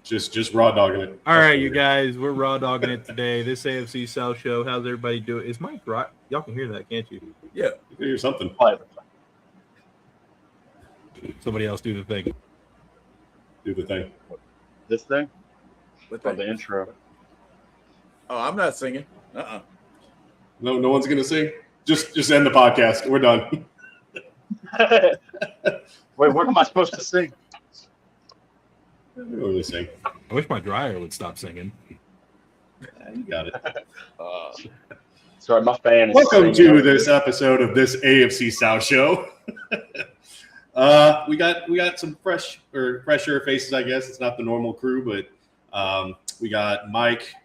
Just raw dogging it. All right, you guys, we're raw dogging it today. This AFC South show. How's everybody doing? Is Mike right? Y'all can hear that, can't you? Yeah, you can hear something. Somebody else do the thing. Do the thing. This thing? what For the? the intro. Oh, I'm not singing. No one's gonna sing. Just end the podcast. We're done. Wait, what am I supposed to sing? We don't really sing. I wish my dryer would stop singing. You got it. Sorry, my fan is Welcome singing. to this episode of this AFC South show. We got some fresher faces, I guess. It's not the normal crew, but we got Mike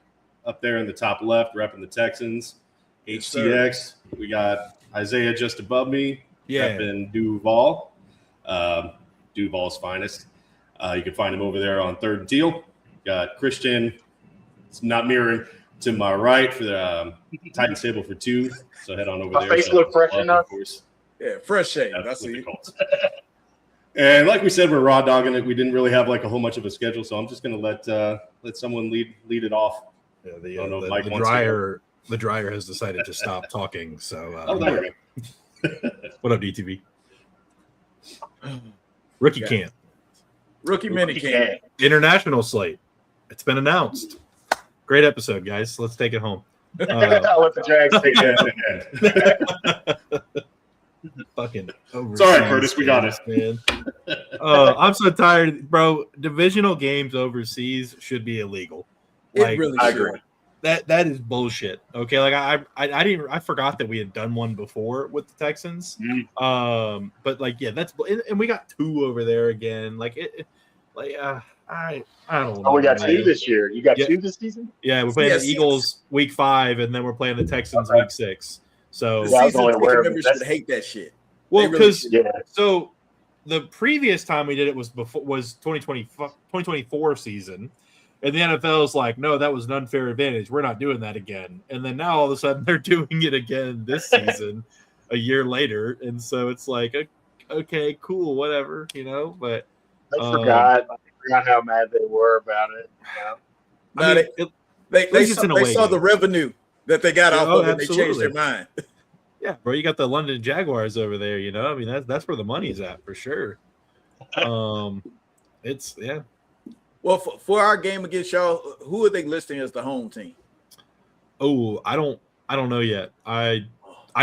up there in the top left, repping the Texans. HTX. We got Isaiah just above me, repping Duval, Duval's finest. You can find him over there on Third and Teal. Got Christian. It's not mirroring to my right for the Titans table for 2. So head on over My there. face look fresh enough? Of course. Yeah, fresh shave. Yeah, I with see. the Colts. And like we said, we're raw dogging it. We didn't really have like a whole much of a schedule, so I'm just going to let someone lead it off. Yeah, the dryer has decided to stop talking. So, There we go. What up, DTV? Rookie camp, Rookie minicamp. international slate. It's been announced. Great episode, guys. Let's take it home. I'll let the Jags take that. Fucking Sorry, Curtis, we got it, man. I'm so tired, bro. Divisional games overseas should be illegal. It really I should. agree. That is bullshit. Okay, like I forgot that we had done one before with the Texans. But like, yeah, and we got 2 over there again. Like I don't know. Oh, we got 2 this year. You got 2 this season? Yeah, we're playing the 6. Eagles week 5, and then we're playing the Texans week 6. So The Yeah, I was season only aware ticket of members that. should hate that shit. well, They really because should. Yeah. so the previous time we did it was 2024 season. And the NFL is like, no, that was an unfair advantage. We're not doing that again. And then now all of a sudden they're doing it again this season, a year later. And so it's like, okay, cool, whatever, But I forgot how mad they were about it. Now, they saw the revenue that they got off of it. And they changed their mind. Yeah, bro, you got the London Jaguars over there. I mean, that's where the money's at for sure. It's yeah. Well, for our game against y'all, who are they listing as the home team? Oh, I don't know yet. I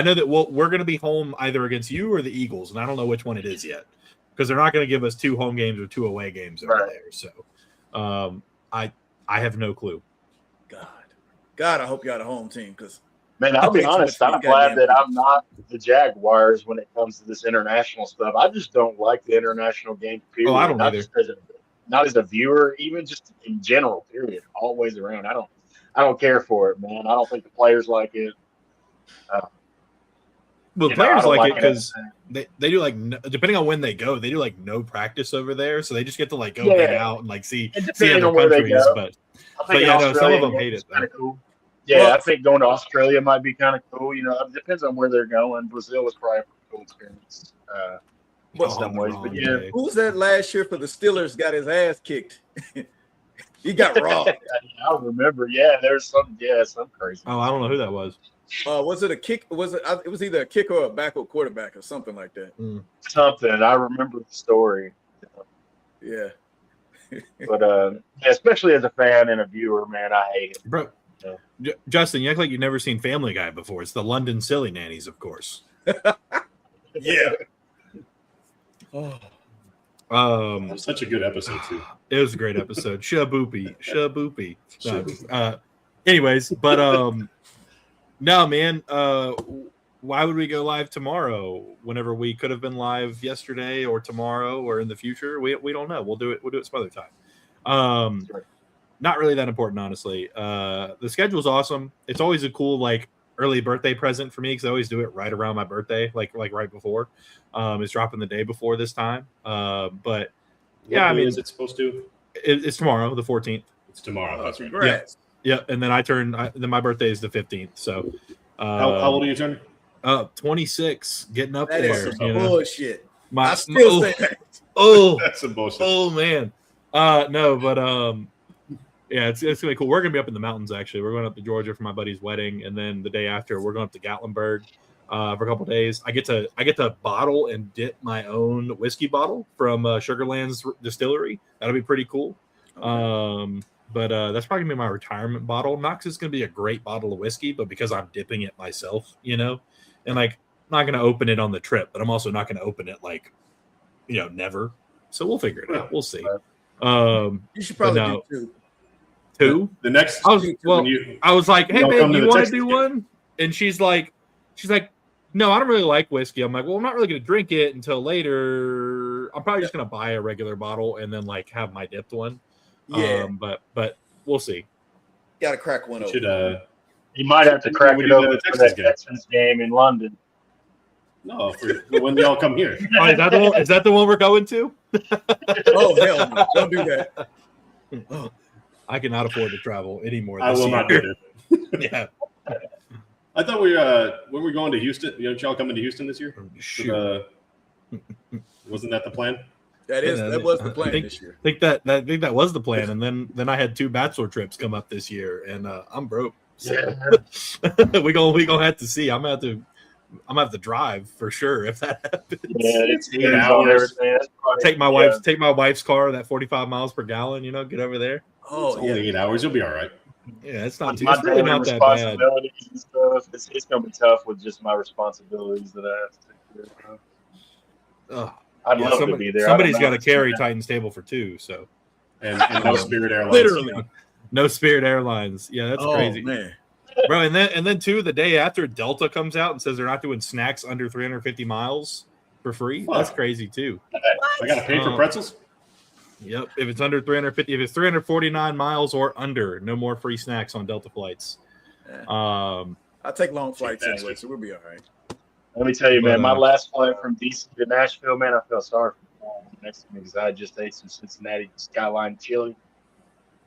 know that we're going to be home either against you or the Eagles, and I don't know which one it is yet because they're not going to give us 2 home games or 2 away games over there. So, I have no clue. God, I hope you got a home team because. Man, I'll be honest. I'm glad that I'm not the Jaguars when it comes to this international stuff. I just don't like the international game. Period. Oh, I don't either. Not as a viewer, even just in general. Period. Always around. I don't care for it, man. I don't think the players like it. Well, players like it because anything. they do depending on when they go, they do no practice over there, so they just get to go hang out and see other countries. But yeah, no, some of them hate it. Cool. Yeah, I think going to Australia might be kind of cool. It depends on where they're going. Brazil was probably a cool experience. Some ways, but yeah. Who was that last year for the Steelers? Got his ass kicked. He got robbed. I remember. Yeah, there's some crazy. Oh, I don't know who that was. Was it a kick? It was either a kicker or a backup quarterback or something like that. Something. I remember the story. Yeah. But especially as a fan and a viewer, man, I hate it. Bro, Justin, you act like you've never seen Family Guy before. It's the London Silly Nannies, of course. Yeah. Such a good episode too. It was a great episode. Shaboopy. Anyways, but no, man. Why would we go live tomorrow? Whenever we could have been live yesterday or tomorrow or in the future, we don't know. We'll do it some other time. Not really that important, honestly. The schedule's awesome. It's always a cool early birthday present for me because I always do it right around my birthday, like right before. It's dropping the day before this time. But yeah, is it supposed to? It's tomorrow, the 14th. It's tomorrow. That's right. Congrats. Yeah, and then then my birthday is the 15th. So, how old are you turning? 26, getting up That there. is some bullshit. I still say that. Oh, That's some bullshit. oh man. No, but yeah, it's gonna be cool. We're gonna be up in the mountains. Actually, we're going up to Georgia for my buddy's wedding, and then the day after, we're going up to Gatlinburg for a couple of days. I get to bottle and dip my own whiskey bottle from Sugarland's distillery. That'll be pretty cool. Okay. But that's probably gonna be my retirement bottle. Not 'cause it's gonna be a great bottle of whiskey, but because I'm dipping it myself, and like I'm not gonna open it on the trip, but I'm also not gonna open it like never. So we'll figure it out. We'll see. You should probably do two. The next, I was like, hey babe, you want to do one? And she's like, no, I don't really like whiskey. I'm like, well, I'm not really gonna drink it until later. I'm probably just gonna buy a regular bottle and then like have my dipped one. Yeah, but we'll see. Got to crack one open. You might have to crack it open for that Texans game in London. No, for when they all come here. Oh, is that the one we're going to? Oh hell no! Don't do that. I cannot afford to travel anymore. I will not do it. Yeah. I thought when we're going to Houston, y'all coming to Houston this year? Shoot. Wasn't that the plan? That was the plan this year. I think that was the plan, and then I had 2 bachelor trips come up this year, and I'm broke. So we gonna have to see. I'm gonna have to drive for sure if that happens. Yeah, it's 8 hours. Take my wife's car, that 45 miles per gallon. Get over there. Oh, it's only 8 hours. You'll be all right. Yeah, it's not it's really not that bad. And stuff. It's gonna be tough with just my responsibilities that I have to take care of. I'd love to be there. Somebody's got to carry Titan's table for 2. So, and no Spirit Airlines. Literally, no Spirit Airlines. Yeah, that's crazy, man. Bro. And then too, the day after, Delta comes out and says they're not doing snacks under 350 miles for free. What? That's crazy too. I got to pay for pretzels. Yep. If it's under 350, if it's 349 miles or under, no more free snacks on Delta flights. I take long flights anyway, so we'll be all right. Let me tell you, man, my last flight from DC to Nashville, man, I felt sorry for the next to me because I just ate some Cincinnati Skyline chili,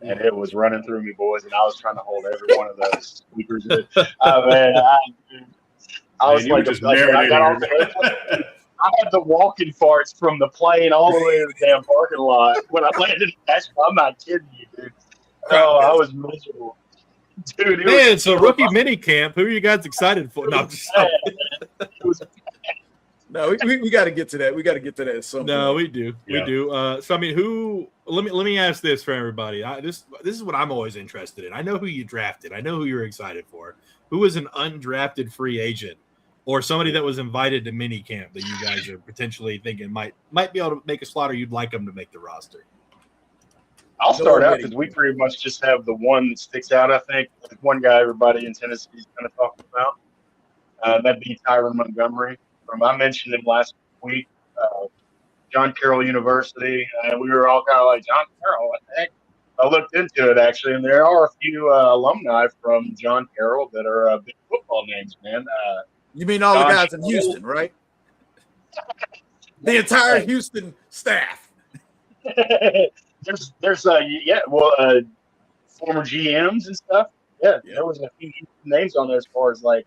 and it was running through me, boys, and I was trying to hold every one of those squeakers in. Man, I was like, I had the walking farts from the plane all the way to the damn parking lot when I landed in Nashville. I'm not kidding you, dude. Oh, I was miserable. Dude, man, it's a rookie minicamp. Who are you guys excited for? No, no, we got to get to that. We got to get to that at some point. No, we do. Yeah. We do. So I mean, let me ask this for everybody. This is what I'm always interested in. I know who you drafted. I know who you're excited for. Who is an undrafted free agent or somebody that was invited to minicamp that you guys are potentially thinking might be able to make a slot, or you'd like them to make the roster? I'll start out because we pretty much just have the one that sticks out. I think one guy everybody in Tennessee is kind of talking about. That'd be Tyron Montgomery. I mentioned him last week. John Carroll University. We were all kind of like, John Carroll, what the heck? I looked into it actually, and there are a few alumni from John Carroll that are big football names, man. You mean all the guys in Houston, right? The entire Houston staff. There's former GMs and stuff. Yeah, there was a few names on there as far as like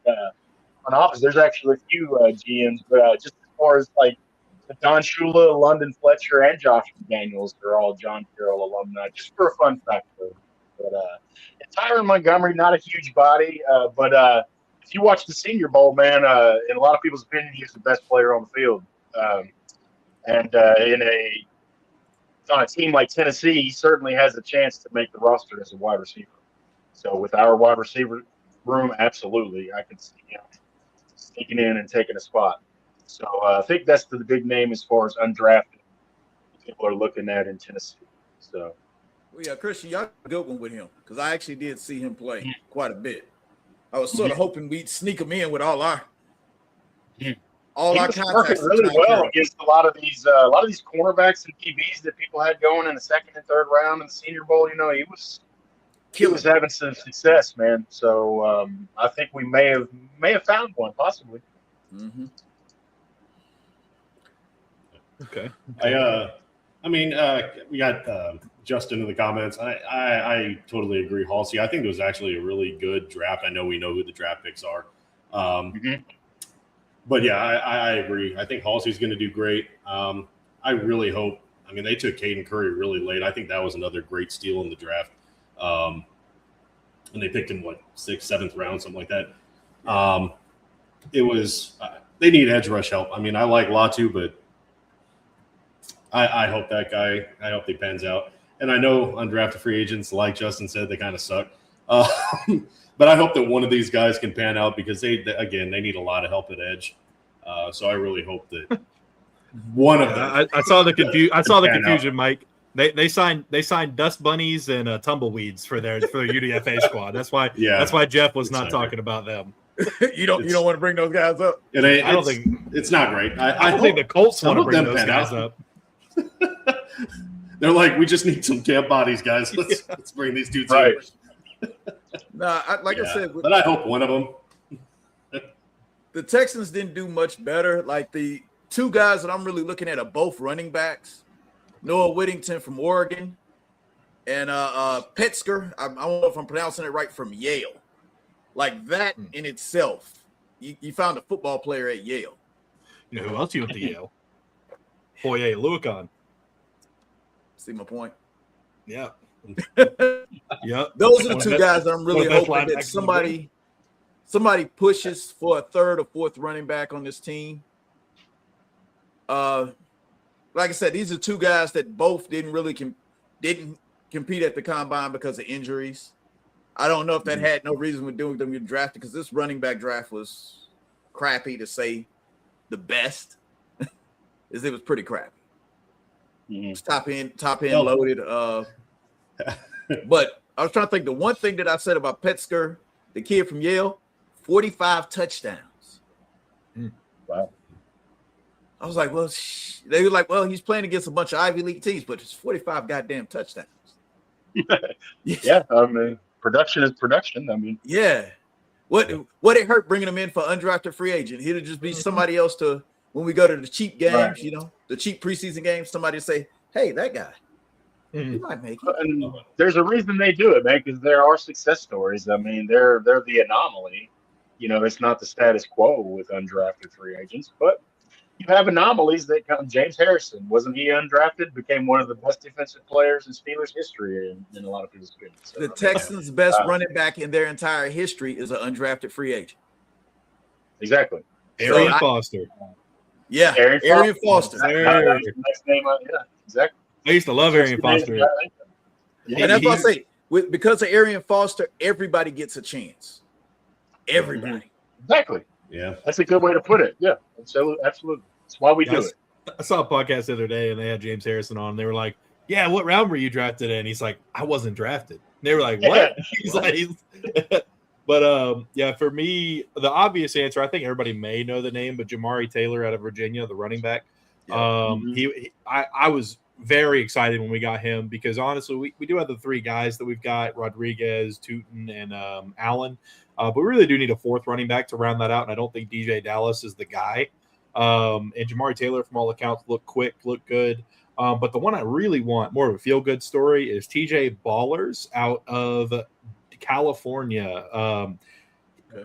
on office. There's actually a few GMs, but just as far as like Don Shula, London Fletcher, and Josh McDaniels are all John Carroll alumni. Just for a fun fact, though. But Tyron Montgomery, not a huge body, but if you watch the Senior Bowl, man, in a lot of people's opinion, he's the best player on the field. On a team like Tennessee, he certainly has a chance to make the roster as a wide receiver. So with our wide receiver room, absolutely, I could see him sneaking in and taking a spot. So I think that's the big name as far as undrafted people are looking at in Tennessee. So, well, yeah, Christian, y'all a good one with him because I actually did see him play quite a bit. I was sort of hoping we'd sneak him in with all our contacts. Really well against a lot of these cornerbacks and DBs that people had going in the second and third round in the Senior Bowl. He was having some success, man. So I think we may have found one possibly. Mm-hmm. Okay. We got Justin in the comments. I totally agree, Halsey. I think it was actually a really good draft. I know we know who the draft picks are. But yeah, I agree. I think Halsey's going to do great. I really hope I mean, they took Caden Curry really late. I think that was another great steal in the draft. And they picked him, 6th, 7th round, something like that. It was they need edge rush help. I mean, I like Latu, but I hope that guy, I hope he pans out. And I know undrafted free agents, like Justin said, they kind of suck. But I hope that one of these guys can pan out because they need a lot of help at edge. So I really hope that one of them. I saw the confusion, Mike. They signed dust bunnies and tumbleweeds for their UDFA squad. That's why Jeff was not talking about them. you don't want to bring those guys up. I don't think it's not great. I don't think the Colts want to bring those guys up. They're like, we just need some camp bodies, guys. Let's bring these dudes right. over. I said, but I hope one of them. The Texans didn't do much better. Like the two guys that I'm really looking at are both running backs. Noah Whittington from Oregon and Petzker. I don't know if I'm pronouncing it right, from Yale. Like that in itself, you found a football player at Yale. You know who else you went to Yale? Foye Luakon. See my point? Yeah. Yep. Those are the two guys that I'm really hoping that somebody pushes for a third or fourth running back on this team. Like I said, these are two guys that both didn't compete at the combine because of injuries. I don't know if that had no reason with doing them getting drafted, because this running back draft was crappy, to say the best. It was pretty crappy. It's top end loaded. But I was trying to think. The one thing that I said about Petzker, the kid from Yale, 45 touchdowns. Wow. I was like, well, they were like, well, he's playing against a bunch of Ivy League teams, but it's 45 goddamn touchdowns. Yeah, I mean, production is production. I mean, yeah. What it hurt bringing him in for undrafted free agent? He'd just be somebody else to, when we go to the cheap games, the cheap preseason games, somebody say, hey, that guy, he might make it. And there's a reason they do it, man, because there are success stories. I mean, they're the anomaly. It's not the status quo with undrafted free agents, but you have anomalies that come. James Harrison, wasn't he undrafted? Became one of the best defensive players in Steelers history in a lot of people's opinions. So, the Texans' best running back in their entire history is an undrafted free agent. Exactly. Arian Foster. Yeah, Arian Foster. Next name, exactly. I used to love Arian Foster. And that's what I say. Because of Arian Foster, everybody gets a chance. Everybody. Exactly. Yeah. That's a good way to put it. Yeah, absolutely. That's why we do it. I saw a podcast the other day, and they had James Harrison on. And they were like, yeah, what round were you drafted in? He's like, I wasn't drafted. And they were like, what? He's like, but yeah, for me, the obvious answer, I think everybody may know the name, but Jamari Taylor out of Virginia, the running back. Yeah. I was very excited when we got him, because honestly, we do have the three guys that we've got: Rodriguez, Tootin, and Allen. But we really do need a fourth running back to round that out, and I don't think DJ Dallas is the guy. And Jamari Taylor, from all accounts, looked quick, looked good. But the one I really want, more of a feel-good story, is TJ Ballers out of California.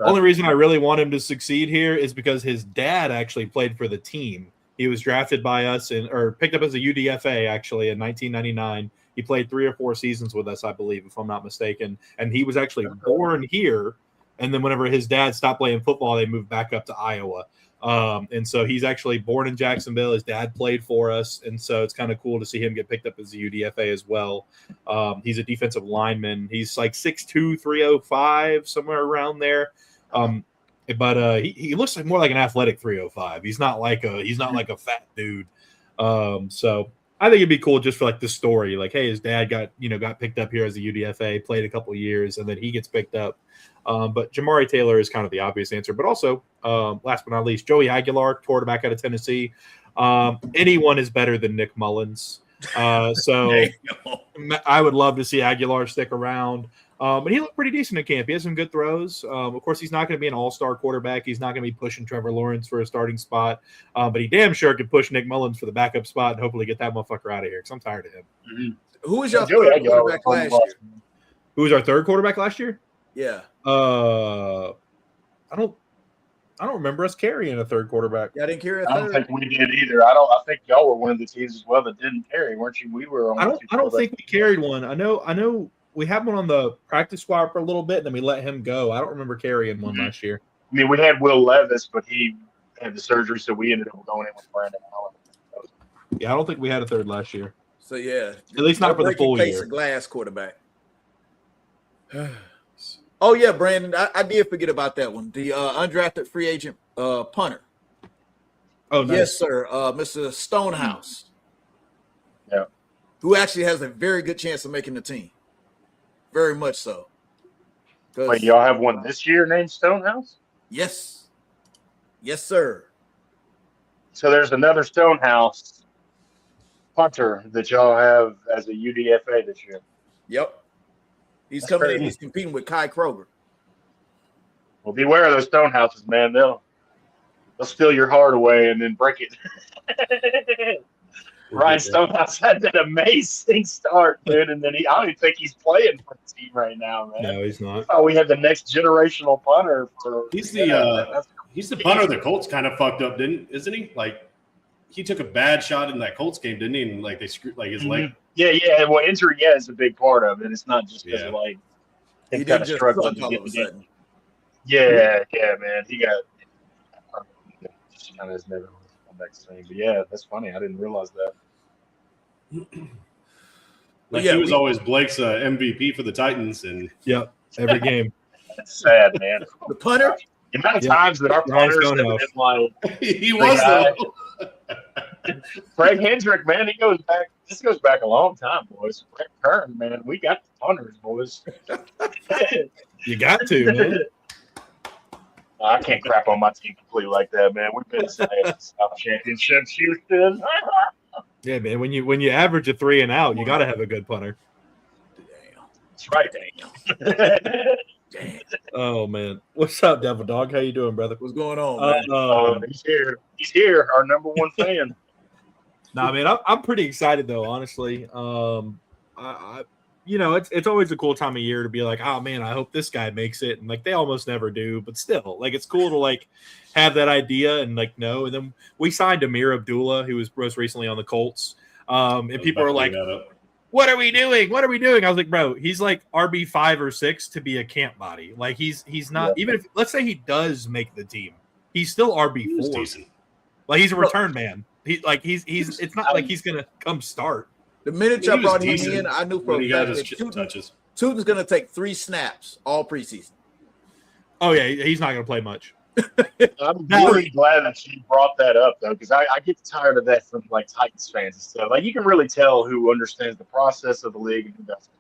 Only reason I really want him to succeed here is because his dad actually played for the team. He was drafted by us or picked up as a UDFA actually in 1999. He played 3 or 4 seasons with us, I believe, if I'm not mistaken. And he was actually born here. And then whenever his dad stopped playing football, they moved back up to Iowa. And so he's actually born in Jacksonville. His dad played for us. And so it's kind of cool to see him get picked up as a UDFA as well. He's a defensive lineman. He's like 6'2", 305, somewhere around there. But he looks like more like an athletic 305. He's not like a fat dude. So I think it'd be cool just for like the story. Like, hey, his dad got picked up here as a UDFA, played a couple of years, and then he gets picked up. But Jamari Taylor is kind of the obvious answer. But also, last but not least, Joey Aguilar, quarterback out of Tennessee. Anyone is better than Nick Mullins. So I would love to see Aguilar stick around. But he looked pretty decent at camp. He has some good throws. Of course, he's not going to be an all-star quarterback. He's not going to be pushing Trevor Lawrence for a starting spot. But he damn sure could push Nick Mullins for the backup spot and hopefully get that motherfucker out of here, because I'm tired of him. Mm-hmm. Who was your third quarterback last year? Who was our third quarterback last year? Yeah. I don't I don't remember us carrying a third quarterback. Yeah, I didn't carry a I don't third. think we did either. I think y'all were one of the teams as well that didn't carry, weren't you? We were on. I don't think we carried one. I know we had one on the practice squad for a little bit, and then we let him go. I don't remember carrying one last year. I mean, we had Will Levis, but he had the surgery, so we ended up going in with Brandon Allen. Yeah, I don't think we had a third last year. So yeah, At least not for the full case year. of glass quarterback. Oh yeah, Brandon, I did forget about that one. The undrafted free agent punter. Oh nice. Yes, sir. Mr. Stonehouse. Yeah. Who actually has a very good chance of making the team. Very much so. Wait, y'all have one this year named Stonehouse? Yes. Yes, sir. So there's another Stonehouse punter that y'all have as a UDFA this year. Yep. He's That's coming in. crazy. He's competing with Kai Kroger. Well, beware of those Stonehouses, man. They'll steal your heart away and then break it. Ryan Stonehouse had that amazing start, dude, and then I don't even think he's playing for the team right now, man. No, he's not. Oh, we have the next generational punter for. He's the punter the Colts kind of fucked up, isn't he? Like he took a bad shot in that Colts game, didn't he? And like they screwed like his leg. Yeah. Well, injury, is a big part of it. It's not just because of like He him didn't kind of just struggling suck to all of a get sudden. Yeah, man. He got just kind of has never come back to same. But yeah, that's funny. I didn't realize that. Like yeah, he was always Blake's MVP for the Titans, and Yep, every game. That's sad, man. The punter? The amount of times that our Ryan punters have Stonehouse. been like he was though. Craig Hendrick, man, he goes back. This goes back a long time, boys. Brett Kern, man, we got the punters, boys. You got to, man. I can't crap on my team completely like that, man. We've been South Championships, Houston. Yeah, man. When you average a 3 and out, you got to have a good punter. That's right, Daniel. Oh man, what's up, Devil Dog? How you doing, brother? What's going on, man? He's here. He's here. Our number one fan. Nah, man, I'm pretty excited though. Honestly, I it's always a cool time of year to be like, oh man, I hope this guy makes it, and like they almost never do, but still, like it's cool to like have that idea and like know. And then we signed Amir Abdullah, who was most recently on the Colts, and people are like, what are we doing? What are we doing? I was like, bro, he's like RB5 or 6 to be a camp body. Like he's not even if let's say he does make the team, he's still RB4. Like he's a return man. He's it's not like he's gonna come start. The minute I brought him in, I knew for a fact that Tootin's gonna take 3 snaps all preseason. Oh yeah, he's not gonna play much. I'm really glad that you brought that up, though, because I get tired of that from like Titans fans and stuff. Like you can really tell who understands the process of the league and who doesn't.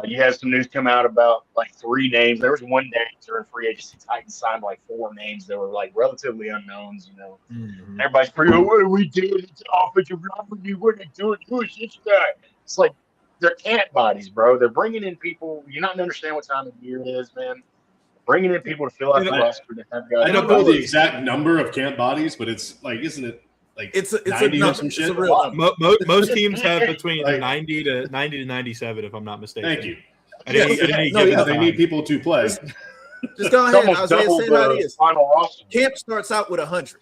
You had some news come out about like 3 names. There was one name during free agency. Titans signed like 4 names that were like relatively unknowns. You know, everybody's pretty. Oh, what are we doing? It's offensive line. What are they doing? Who's this guy? It's like they're camp bodies, bro. They're bringing in people. You're not gonna understand what time of year it is, man. Bringing in people to fill out the roster to have guys. I don't know the exact number of camp bodies, but it's like, isn't it like it's 90 a or some shit? Most teams have between like 90 to 97, if I'm not mistaken. Thank you. They need people to play. Just go ahead. I was saying how it is. Final roster. Camp starts out with 100.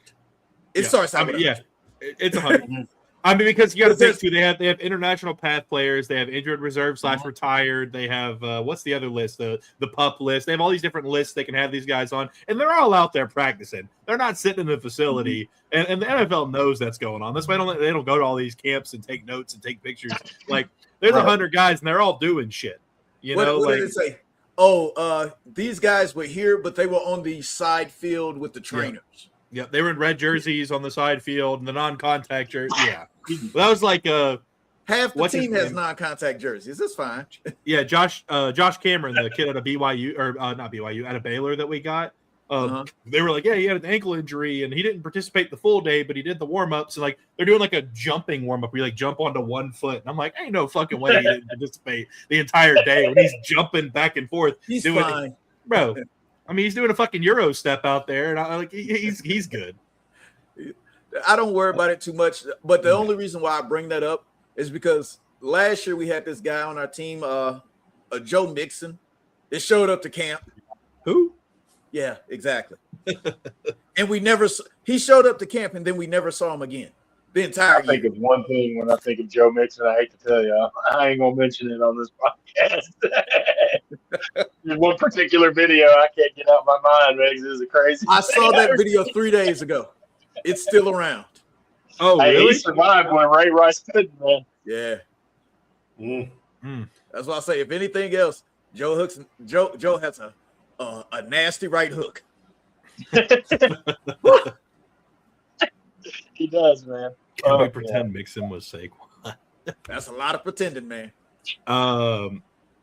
It starts out with 100. It's 100. I mean, because you got to think too. They have international path players. They have injured reserve / retired. They have what's the other list? The pup list. They have all these different lists they can have these guys on, and they're all out there practicing. They're not sitting in the facility, and the NFL knows that's going on. That's why they don't go to all these camps and take notes and take pictures. Like there's 100 guys, and they're all doing shit. You know, what did it say? Oh, these guys were here, but they were on the side field with the trainers. Yeah, they were in red jerseys on the side field and the non-contact jersey. Yeah, that was like half the team has non-contact jerseys. That's fine. Yeah, Josh Cameron, the kid out of BYU or not BYU, out of Baylor that we got. They were like, yeah, he had an ankle injury and he didn't participate the full day, but he did the warm-ups. And like they're doing like a jumping warm-up where you like jump onto one foot. And I'm like, ain't no fucking way he didn't participate the entire day when he's jumping back and forth. He's fine, bro. I mean, he's doing a fucking Euro step out there, and I like he's good. I don't worry about it too much, but the only reason why I bring that up is because last year we had this guy on our team, Joe Mixon, that showed up to camp. Who? Yeah, exactly. And he showed up to camp, and then we never saw him again the entire I think year. of one thing when I think of Joe Mixon. I hate to tell you, I ain't gonna mention it on this podcast. There's one particular video I can't get out of my mind, man. This is a crazy. I saw that video 3 days ago. It's still around. Oh, Hey, really? he survived when Ray Rice couldn't, man. Yeah. Mm. That's why I say, if anything else, Joe has a nasty right hook. He does, man. Can we pretend Mixon was Saquon? That's a lot of pretending, man.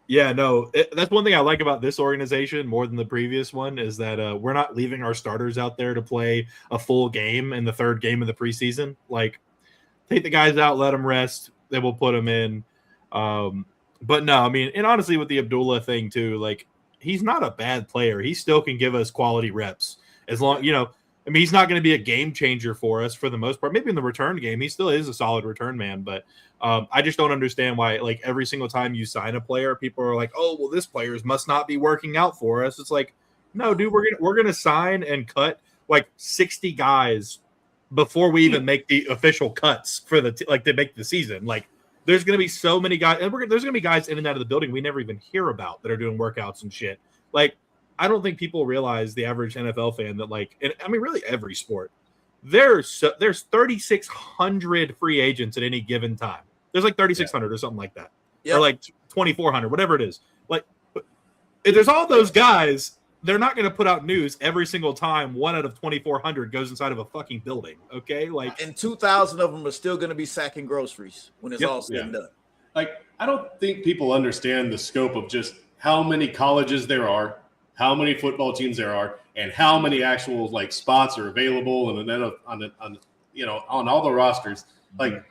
Yeah, no, that's one thing I like about this organization more than the previous one is that we're not leaving our starters out there to play a full game in the third game of the preseason. Like, take the guys out, let them rest, then we'll put them in. But no, I mean, and honestly, with the Abdullah thing too, like, he's not a bad player. He still can give us quality reps as long, I mean, he's not going to be a game changer for us for the most part. Maybe in the return game, he still is a solid return man. But I just don't understand why, like, every single time you sign a player, people are like, "Oh, well, this players must not be working out for us." It's like, no, dude, we're gonna sign and cut like 60 guys before we even make the official cuts for to make the season. Like, there's gonna be so many guys, and there's gonna be guys in and out of the building we never even hear about that are doing workouts and shit. Like, I don't think people realize, the average NFL fan, that, like, and I mean, really every sport, there's 3,600 free agents at any given time. There's like 3,600 or something like that, or like 2,400, whatever it is. Like, if there's all those guys, they're not going to put out news every single time one out of 2,400 goes inside of a fucking building. Okay, like, and 2,000 of them are still going to be sacking groceries when it's all said and done. Like, I don't think people understand the scope of just how many colleges there are, how many football teams there are, and how many actual like spots are available, and then on all the rosters. Like,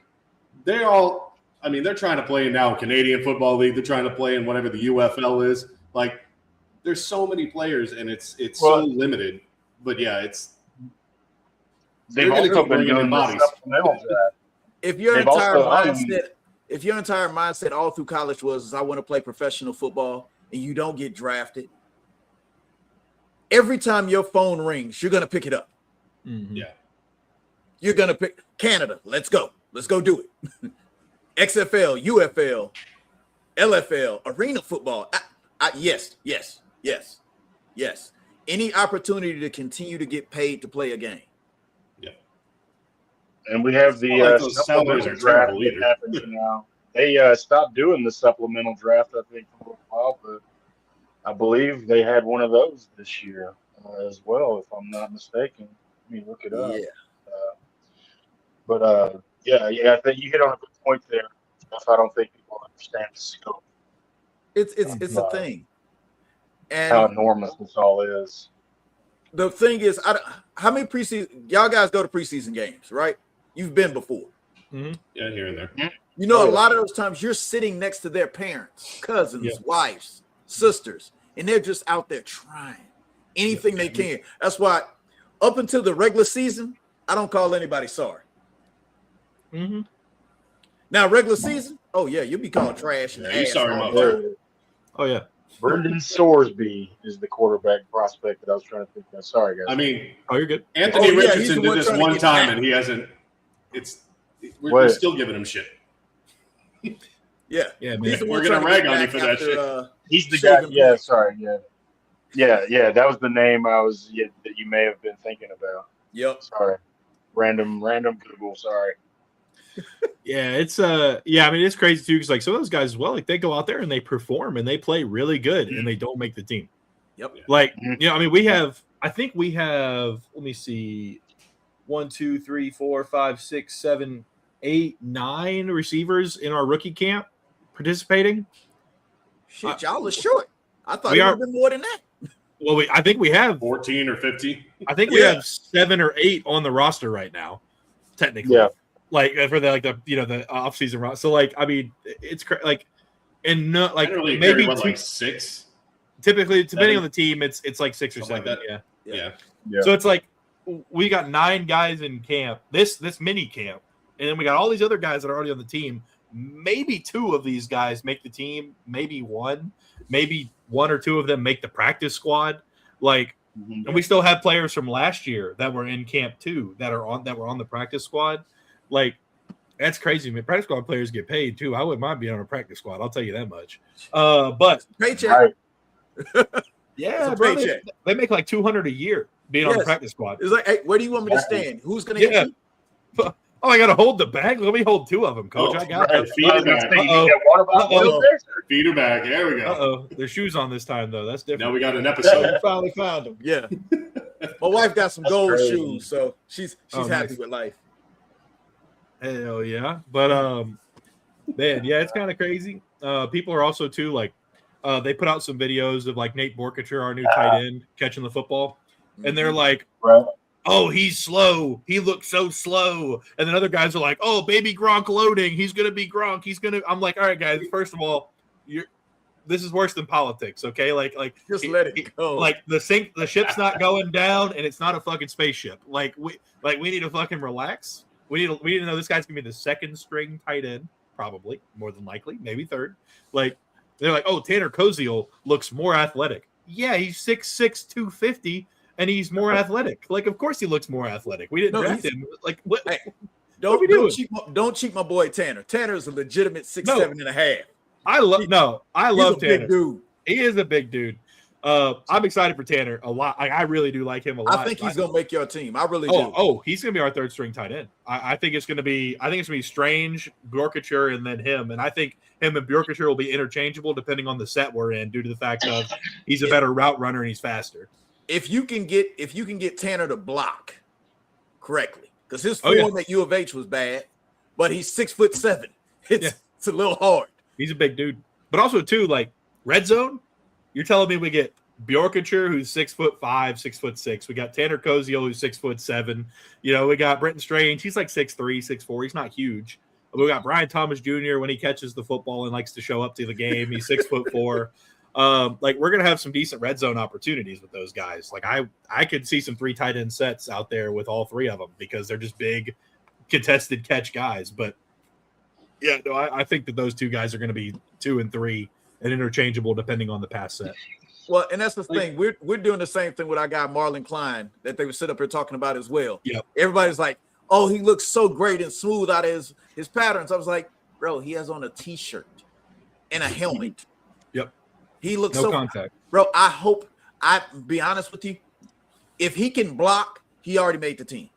they're trying to play in now Canadian Football League. They're trying to play in whatever the UFL is. Like, there's so many players, and it's so limited. But yeah, they've also been doing the supplemental draft. If your entire mindset all through college was, I want to play professional football, and you don't get drafted, every time your phone rings, you're going to pick it up. Mm-hmm. Yeah. You're going to pick Canada. Let's go. Let's go do it. XFL, UFL, LFL, arena football. Yes. Any opportunity to continue to get paid to play a game. Yeah. And we have the supplemental draft that happens now. They stopped doing the supplemental draft, I think, for a while, but I believe they had one of those this year as well, if I'm not mistaken. Let me look it up. Yeah. I think you hit on a good point there, Jeff. I don't think people understand the scope. It's a thing. And how enormous this all is. The thing is, how many preseason, y'all guys go to preseason games, right? You've been before. Mm-hmm. Yeah, here and there. You know, a lot of those times you're sitting next to their parents, cousins, wives, sisters, and they're just out there trying anything they can. That's why up until the regular season, I don't call anybody sorry. Mm-hmm. Now, regular season, oh yeah, you'll be called trash. And you sorry, motherfucker. Oh yeah. Brendan Sorsby is the quarterback prospect that I was trying to think of. Sorry, guys. I mean, you're good. Anthony Richardson did this one time, and he hasn't. We're still giving him shit. Yeah, man. We're gonna rag on you for that shit. He's the guy. Yeah, sorry. Yeah. That was the name that you may have been thinking about. Yep. Sorry. Random Google. Sorry. Yeah, it's I mean, it's crazy too, because like some of those guys as well, like they go out there and they perform and they play really good and they don't make the team. Yep. Like, I mean, I think we have, let me see, 1, 2, 3, 4, 5, 6, 7, 8, 9 receivers in our rookie camp participating. Shit, y'all are short. I thought it would have been more than that. Well, I think we have 14 or 15. I think we have 7 or 8 on the roster right now, technically. Yeah. Like for the off-season roster. So like, I mean, it's like, and no, like maybe like 6. Typically, depending on the team, it's like 6 or 7. Like yeah. So it's like we got 9 guys in camp. This mini camp, and then we got all these other guys that are already on the team. Maybe 2 of these guys make the team. Maybe 1 or 2 of them make the practice squad. Like, Mhm. And we still have players from last year that were in camp too that were on the practice squad. Like, that's crazy, man. Practice squad players get paid too. I wouldn't mind being on a practice squad. I'll tell you that much. But Paycheck. Right. yeah, It's a bro, paycheck. they make like $200 a year being on the Yes. practice squad. It's like, hey, where do you want me to stand? Who's going to Yeah. hit you? Oh, I got to hold the bag. Let me hold two of them, coach. Oh, I got right. that. Feet I was are gonna back. say, you Uh-oh. need that water bottle Uh-oh. up there? Feet are back. There we go. Uh-oh. There's shoes on this time, though. That's different. Now we got an episode. Finally found them. Yeah. My wife got some That's gold crazy. shoes, so she's Oh, happy nice. with life. Hell yeah. But man, yeah, it's kind of crazy. People are also too like they put out some videos of like Nate Borkature, our new tight end, catching the football. And they're like, Right. oh, he's slow. He looks so slow. And then other guys are like, oh, baby Gronk loading. He's gonna be Gronk. I'm like, all right, guys, first of all, this is worse than politics, okay? Like Just let it go. Like the ship's not going down and it's not a fucking spaceship. Like we need to fucking relax. We need to know this guy's gonna be the second string tight end, probably, more than likely, maybe third. Like they're like, oh, Tanner Koziel looks more athletic. Yeah, he's 6'6", 250, and he's more athletic. Like, of course he looks more athletic. We didn't draft him. Like, what? Hey, what are we don't doing? don't cheat my boy Tanner. Tanner is a legitimate 6'7" No. and a half. I love He's a Tanner. big dude. He is a big dude. I'm excited for Tanner a lot. I really do like him a lot. I think he's gonna make your team. I really do. Oh, he's gonna be our third string tight end. I think it's gonna be Strange, Bjorkature, and then him. And I think him and Bjorkature will be interchangeable depending on the set we're in, due to the fact of he's a better route runner and he's faster. If you can get Tanner to block correctly, because his form at U of H was bad, but he's 6'7". It's a little hard. He's a big dude. But also too, like red zone, you're telling me we get Bjorkature, who's 6'5", 6'6". We got Tanner Koziel, who's 6'7". You know, we got Brenton Strange. He's like 6'3", 6'4". He's not huge. We got Brian Thomas Jr. when he catches the football and likes to show up to the game. He's 6'4". Like we're gonna have some decent red zone opportunities with those guys. Like I could see some 3 tight end sets out there with all 3 of them because they're just big contested catch guys. But yeah, no, I think that those 2 guys are going to be 2 and 3 and interchangeable depending on the pass set. Well, and that's the thing. We're doing the same thing with our guy Marlon Klein that they were sitting up here talking about as well. Yep. Everybody's like, oh, he looks so great and smooth out of his patterns. I was like, bro, he has on a t-shirt and a helmet. Yep. He looks No so contact. Bro, I be honest with you. If he can block, he already made the team.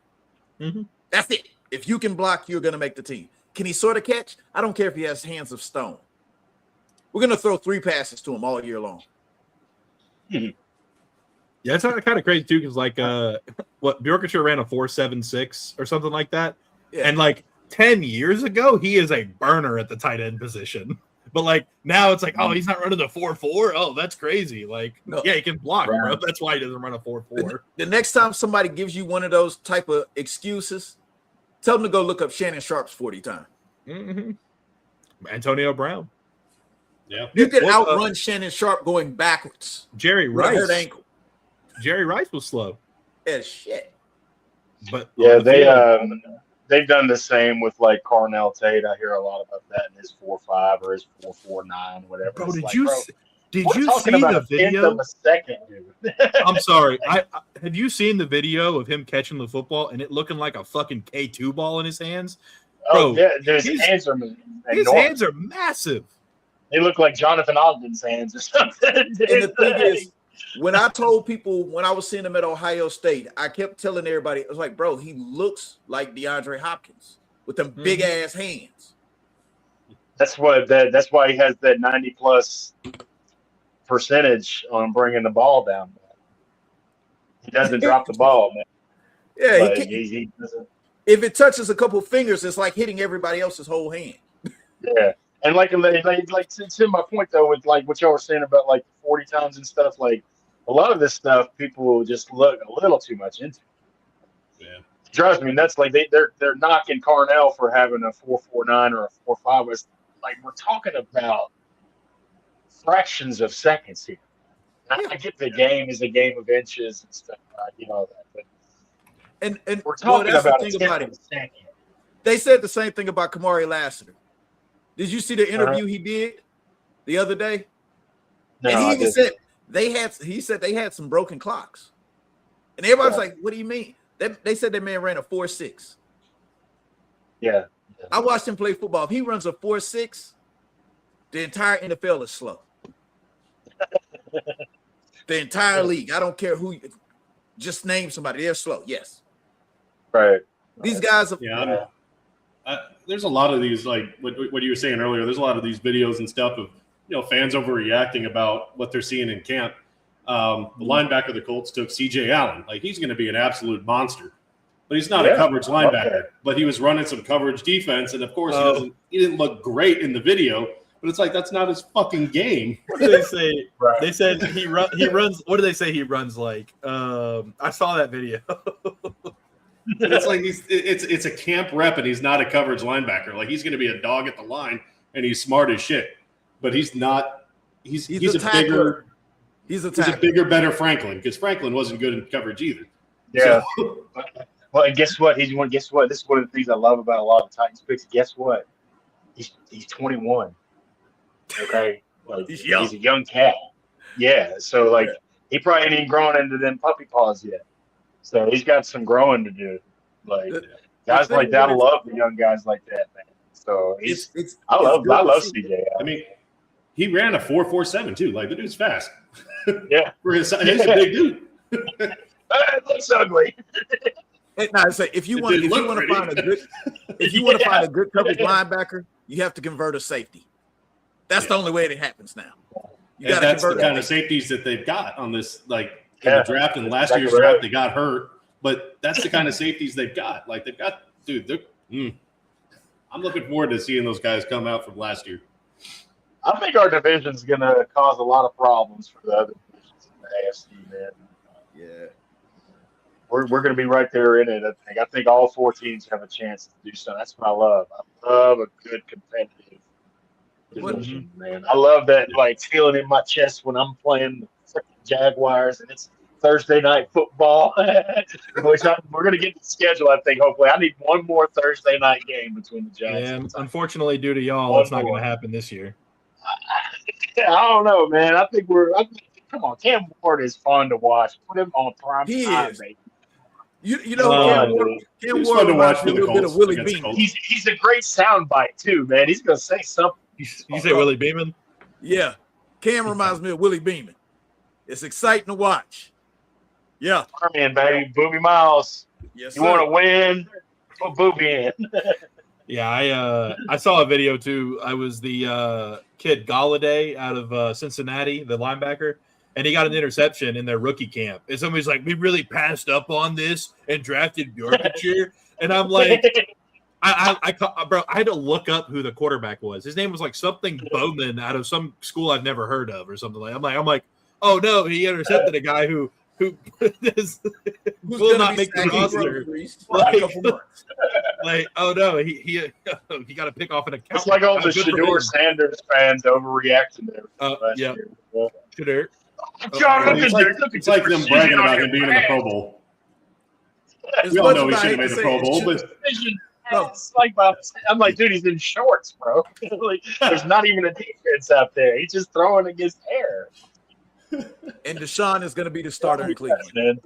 Mm-hmm. That's it. If you can block, you're gonna make the team. Can he sort of catch? I don't care if he has hands of stone. We're gonna throw 3 passes to him all year long. Yeah, it's kind of crazy too, because like what Bjorkature ran a 4.76 or something like that. Yeah. And like 10 years ago, he is a burner at the tight end position. But like now it's like, oh, he's not running a 4.4. Oh, that's crazy. Like, No. yeah, he can block, Right. bro. That's why he doesn't run a 4.4. The next time somebody gives you one of those type of excuses, tell them to go look up Shannon Sharp's 40 time. Mm-hmm. Antonio Brown. Yeah. You can Well, outrun Shannon Sharp going backwards. Jerry With a hurt Rice. ankle. Jerry Rice was slow. As shit. But Yeah, on the field- they've done the same with like Carnell Tate. I hear a lot about that in his 4.5 or his 4.49, whatever. Bro, It's did like, you bro, did we're you talking see about the a tenth video? of a second, dude. I'm sorry. Have you seen the video of him catching the football and it looking like a fucking K2 ball in his hands? Oh, Bro, yeah, his his- hands are His enormous. hands are massive. They look like Jonathan Ogden's hands or something. And the thing is, when I told people when I was seeing him at Ohio State, I kept telling everybody, I was like, bro, he looks like DeAndre Hopkins with them big ass hands. that's why he has that 90+ percentage on bringing the ball down. He doesn't drop the ball, man. Yeah, Like, he he doesn't. if it touches a couple fingers, it's like hitting everybody else's whole hand. Yeah, and like to my point though, with like what y'all were saying about like 40 times and stuff, like a lot of this stuff people just look a little too much into. Yeah. It drives me nuts. Like they're knocking Carnell for having a 4.49 or a 4.5. It's like we're talking about fractions of seconds here. And I get the game is a game of inches and stuff, you know that. But And we're talking that's the about a thing tenth about of it. a second. They said the same thing about Kamari Lassiter. Did you see the interview he did the other day? No, And he I even didn't. said they had some broken clocks. And everybody was like, "What do you mean?" They said that man ran a 4.6. Yeah. I watched him play football. If he runs a 4.6, the entire NFL is slow. The entire league. I don't care who. Just name somebody. They're slow. Yes. Right. These guys are. Yeah. There's a lot of these, like what you were saying earlier. There's a lot of these videos and stuff of fans overreacting about what they're seeing in camp. The linebacker of the Colts took C.J. Allen. Like, he's going to be an absolute monster, but he's not a coverage linebacker. But he was running some coverage defense, and of course he didn't look great in the video. But it's like, that's not his fucking game. What did they say? Right. They said he runs. What do they say he runs like? I saw that video. It's like it's a camp rep, and he's not a coverage linebacker. Like, he's going to be a dog at the line, and he's smart as shit. But he's not. He's a bigger. He's a bigger, better Franklin, because Franklin wasn't good in coverage either. Yeah. So. Well, and guess what? Guess what? This is one of the things I love about a lot of the Titans picks. Guess what? He's 21. Okay, like, he's a young cat. Yeah, so like he probably ain't even grown into them puppy paws yet. So he's got some growing to do. Like guys like that, I love the young guys like that, man. So I love CJ. I mean, he ran a 4.47 too. Like, the dude's fast. Yeah, for his size, he's a big dude. It looks ugly. I say if you want to find a good coverage linebacker, you have to convert a safety. That's the only way it happens now. That's the kind of safeties that they've got on this, like in the draft. And last year's draft, they got hurt, but that's the kind of safeties they've got. Like, they've got, dude. I'm looking forward to seeing those guys come out from last year. I think our division's going to cause a lot of problems for the other divisions in the AFC, man. Yeah. We're going to be right there in it, I think all four teams have a chance to do so. That's what I love. I love a good competitive division, man. I love that, like, feeling in my chest when I'm playing the freaking Jaguars and it's Thursday night football. We're going to get the schedule, I think, hopefully. I need one more Thursday night game between the Giants. Yeah, unfortunately, due to y'all, it's not going to happen this year. I don't know, man. I think come on, Cam Ward is fun to watch. Put him on prime time, baby. You know, Cam Ward reminds me a little bit of Willie Beeman. He's a great soundbite too, man. He's gonna say something. You say Willie Beeman? Yeah, Cam reminds me of Willie Beeman. It's exciting to watch. Yeah, man, baby, Booby Miles. Yes, you want to win? Put Booby in. Yeah, I saw a video too. I was the kid Galladay out of Cincinnati, the linebacker, and he got an interception in their rookie camp. And somebody's like, "We really passed up on this and drafted Bjorkacher," and I'm like, bro, I had to look up who the quarterback was. His name was like something Bowman out of some school I've never heard of or something like. I'm like, oh no, he intercepted a guy who will not make the roster. Like, oh no, he got to pick off an account. It's like all the Shedeur Sanders fans overreacting there. Yeah, Shedeur. It's like them bragging about him being in the Pro Bowl. We all know he should have made the Pro Bowl, but I'm like, dude, he's in shorts, bro. Like, there's not even a defense out there. He's just throwing against air. And Deshaun is going to be the starter in Cleveland. Man.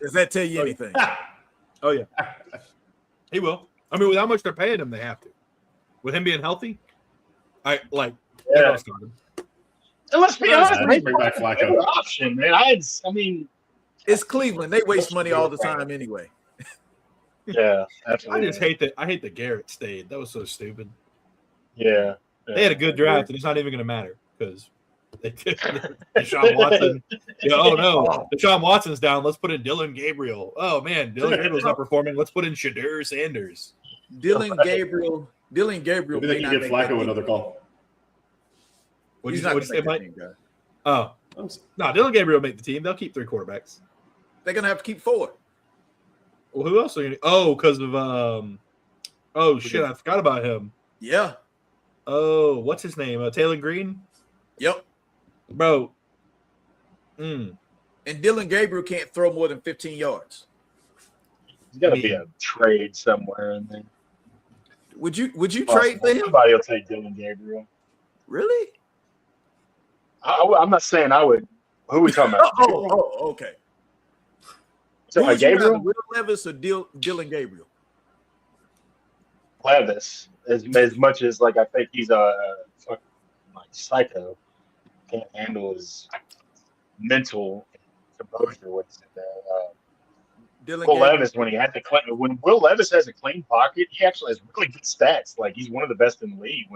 Does that tell you anything? Oh yeah, he will. I mean, with how much they're paying him, they have to. With him being healthy, they're going to start him. And let's be honest, bring back Flacco. Option, man. I mean, it's Cleveland. They waste money all the time anyway. Yeah, absolutely. I just hate that. I hate that Garrett stayed. That was so stupid. Yeah. They had a good draft, and it's not even going to matter because they did Deshaun Watson. Oh no, Deshaun Watson's down. Let's put in Dylan Gabriel. Oh man, Dylan Gabriel's not performing. Let's put in Shedeur Sanders. Dylan Gabriel. Maybe they can give Flacco another call. What'd you say, Mike? Oh no, Dylan Gabriel will make the team. They'll keep 3 quarterbacks. They're gonna have to keep 4. Well, who else are you going to? Oh, because of oh shit, I forgot about him. Yeah. Oh, what's his name? Taylor Green. Yep. Bro. And Dylan Gabriel can't throw more than 15 yards. There's got to be a trade somewhere in there. Would you trade for him? Somebody will take Dylan Gabriel. Really? I'm not saying I would. Who are we talking about? Oh, okay. So Who would you rather, Gabriel Will Levis or Dylan Gabriel? Levis, as much as like I think he's a fucking like psycho, can't handle his mental composure. What's in there? Dylan Will Gabriel. Levis, when Will Levis has a clean pocket, he actually has really good stats. Like he's one of the best in the league.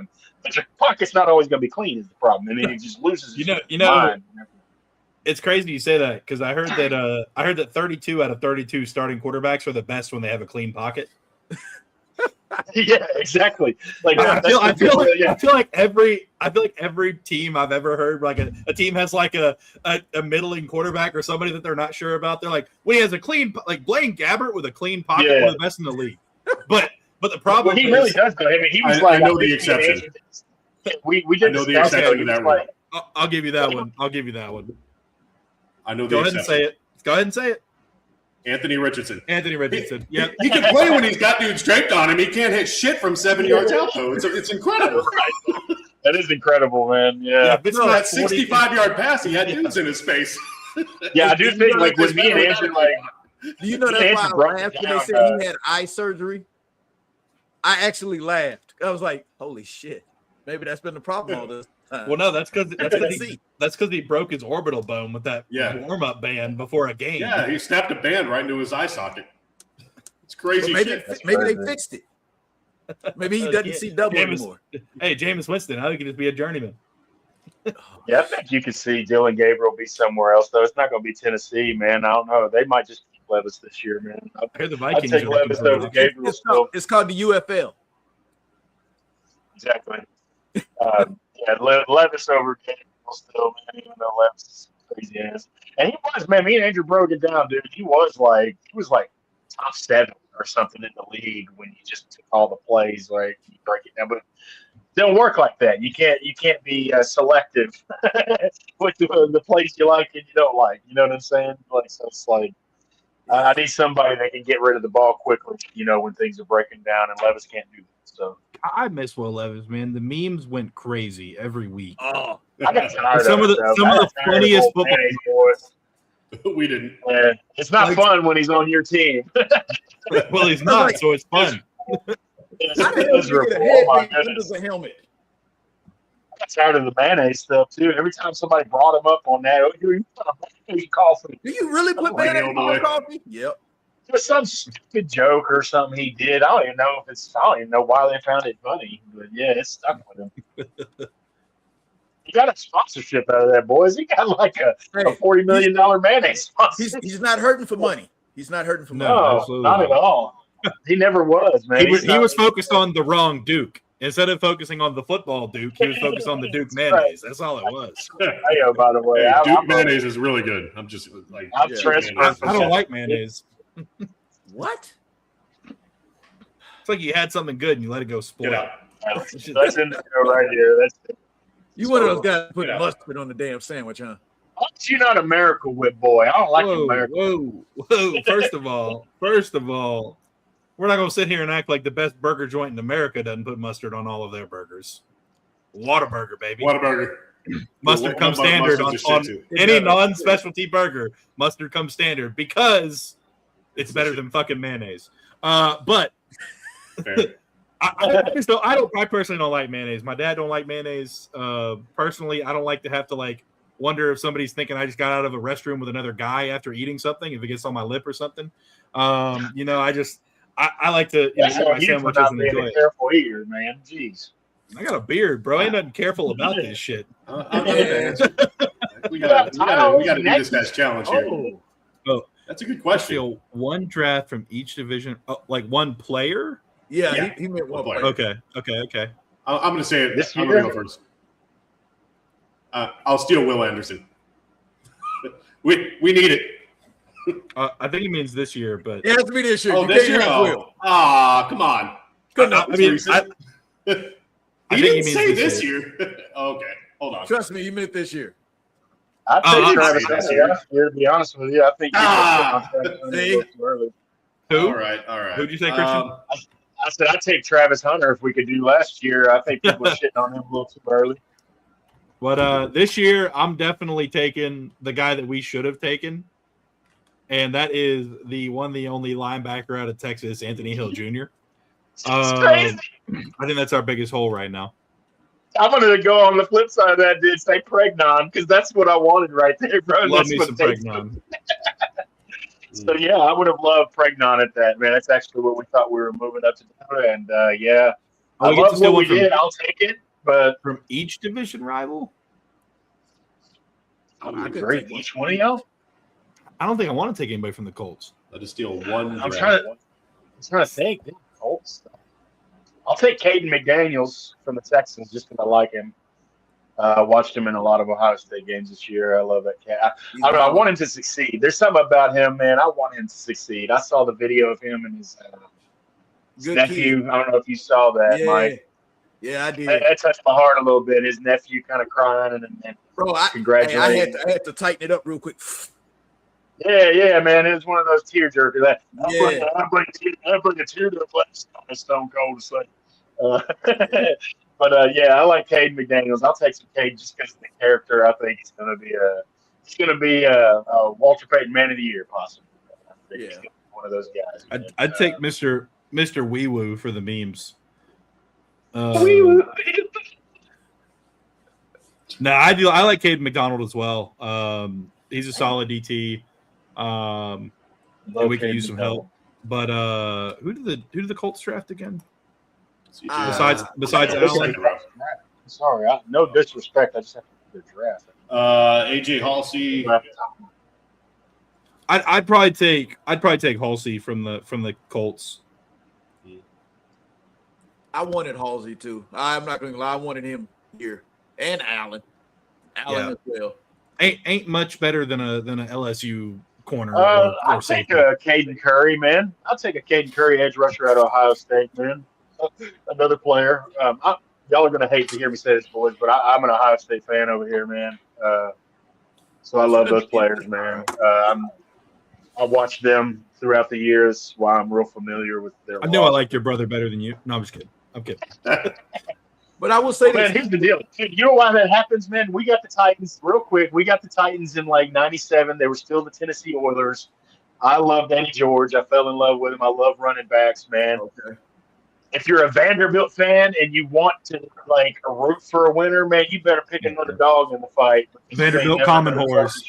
But your pocket's not always going to be clean is the problem, and then he just loses his mind. It's crazy you say that because I heard that 32 out of 32 starting quarterbacks are the best when they have a clean pocket. Yeah, exactly. Like I feel like every team I've ever heard, like a team has like a middling quarterback or somebody that they're not sure about. They're like, when he has a clean, like Blaine Gabbert with a clean pocket, one of the best in the league. But the problem he really does though. I mean, he was I know the exception. We did know the exception to that rule. I'll give you that one. I know the Go exception. Go ahead and say it. Anthony Richardson. Yeah, He can play when he's got dudes draped on him. He can't hit shit from 7 yards out, though. It's incredible. That is incredible, man. Yeah. It's that 65-yard pass. He had dudes in his face. Yeah, I do think, like, with me and Andrew, like, do you know that's why I laughed when they said he had eye surgery? I actually laughed. I was like, holy shit. Maybe that's been the problem all this time. Well, no, that's because he broke his orbital bone with that warm-up band before a game. Yeah, he snapped a band right into his eye socket. It's crazy shit. Maybe they fixed it. Maybe he doesn't see double anymore. Hey, Jameis Winston, how he could just be a journeyman. Yeah, I think you could see Dylan Gabriel be somewhere else, though. It's not going to be Tennessee, man. I don't know. They might just keep Levis this year, man. I hear the Vikings I'd take Levis over Gabriel still. It's called the UFL. Exactly. Levis over Gabriel still, man, even though Levis is crazy ass. And he was, man, me and Andrew broke it down, dude. He was like top 7 or something in the league when you just took all the plays, right? You break it down. But it don't work like that. You can't be selective with the plays you like and you don't like. You know what I'm saying? Like, so it's like I need somebody that can get rid of the ball quickly, when things are breaking down, and Levis can't do that. So I miss Will Levis, man. The memes went crazy every week. Oh, I got tired some of the funniest football boys. We didn't. Yeah, it's not fun when he's on your team. Well, he's not, so it's fun. It's miserable. A helmet. I got tired of the mayonnaise stuff too. Every time somebody brought him up on that, coffee. Do you really put mayonnaise on your coffee? Yep. It was some stupid joke or something he did. I don't even know why they found it funny, but yeah, it stuck with him. He got a sponsorship out of that, boys. He got like a $40 million mayonnaise sponsor. He's not hurting for money. No, not at all. He never was, man. He was focused on the wrong Duke. Instead of focusing on the football Duke, he was focused on the Duke mayonnaise. That's all it was. Hey, by the way, Duke mayonnaise is really good. I'm just like, I don't like mayonnaise. What? It's like you had something good and you let it go spoil. That's in the show right here. That's you one of those guys putting mustard on the damn sandwich, huh? Why aren't you not a Miracle Whip boy? I don't like America. Whoa. First of all, we're not going to sit here and act like the best burger joint in America doesn't put mustard on all of their burgers. Whataburger, baby. Whataburger. Mustard comes standard on any non-specialty burger. Mustard comes standard because it's better than fucking mayonnaise. But I personally don't like mayonnaise. My dad don't like mayonnaise. Personally, I don't like to have to like wonder if somebody's thinking I just got out of a restroom with another guy after eating something, if it gets on my lip or something. I like to eat my sandwiches and enjoy it. Careful eater, man. Jeez. I got a beard, bro. Ain't nothing careful about this shit. We gotta do this guy's challenge here. Oh, that's a good question. One draft from each division, like one player. Yeah. He meant one player. Okay. I'm going to say it. This I'm going to go first. I'll steal Will Anderson. We need it. I think he means this year, but it has to be this year. Oh, this year? Will. Come on. Good enough. He didn't say this year. Okay, hold on. Trust me, he meant this year. I think Travis Hunter last year, to be honest with you. I think See? early. Who? All right. Who'd you say, Christian? I said I'd take Travis Hunter if we could do last year. I think people were shitting on him a little too early. But this year, I'm definitely taking the guy that we should have taken. and that is the only linebacker out of Texas, Anthony Hill Jr. It's crazy. I think that's our biggest hole right now. I'm gonna go on the flip side of that, dude. Say Pregnon, because that's what I wanted right there, bro. Love That's me what some they- Pregnon. So yeah, I would have loved Pregnon at that, man. That's actually what we thought we were moving up to do, and yeah, I We get to love steal what we one did. I'll take it, but from each division rival. I I would could agree. take one. Each one of y'all. I don't think I want to take anybody from the Colts. Let us steal one. I'm draft. trying to think. Dude, Colts. I'll take Caden McDaniels from the Texans just because I like him. I watched him in a lot of Ohio State games this year. I love that cat. I want him to succeed. There's something about him, man. I want him to succeed. I saw the video of him and his Good nephew. kid. I don't know if you saw that, Yeah, Mike. yeah, I did. That touched my heart a little bit. His nephew kind of crying and Bro, I congratulating. had to tighten it up real quick. Yeah, man. It was one of those tear jerkers. Yeah. I bring a tear to the place. Stone Cold to say. But yeah, I like Cade McDaniels. I'll take some Cade just because of the character. I think he's going to be a Walter Payton Man of the Year, possibly. I think he's gonna be one of those guys. I'd take Mr. Wee Woo for the memes. No, I do. I like Cade McDonald as well. He's a solid DT. And we could use some help. But who did the Colts draft again? Besides Allen? Sorry, no disrespect. I just have to do the draft. AJ Halsey. I'd probably take Halsey from the Colts. I wanted Halsey too. I'm not going to lie. I wanted him here and Allen as well. Ain't much better than a LSU corner. I'll take a Caden Curry, man. I'll take a Caden Curry edge rusher out of Ohio State, man. Another player. Y'all are going to hate to hear me say this, boys, but I'm an Ohio State fan over here, man. So I love those players, man. I watched them throughout the years, why I'm real familiar with their. I knew I liked your brother better than you. No, I'm just kidding. I'm kidding. But I will say man, here's the deal. Dude, you know why that happens, man? We got the Titans, real quick. We got the Titans in like 97. They were still the Tennessee Oilers. I love Danny George. I fell in love with him. I love running backs, man. Okay. If you're a Vanderbilt fan and you want to like root for a winner, man, you better pick another dog in the fight. Vanderbilt Common Horse.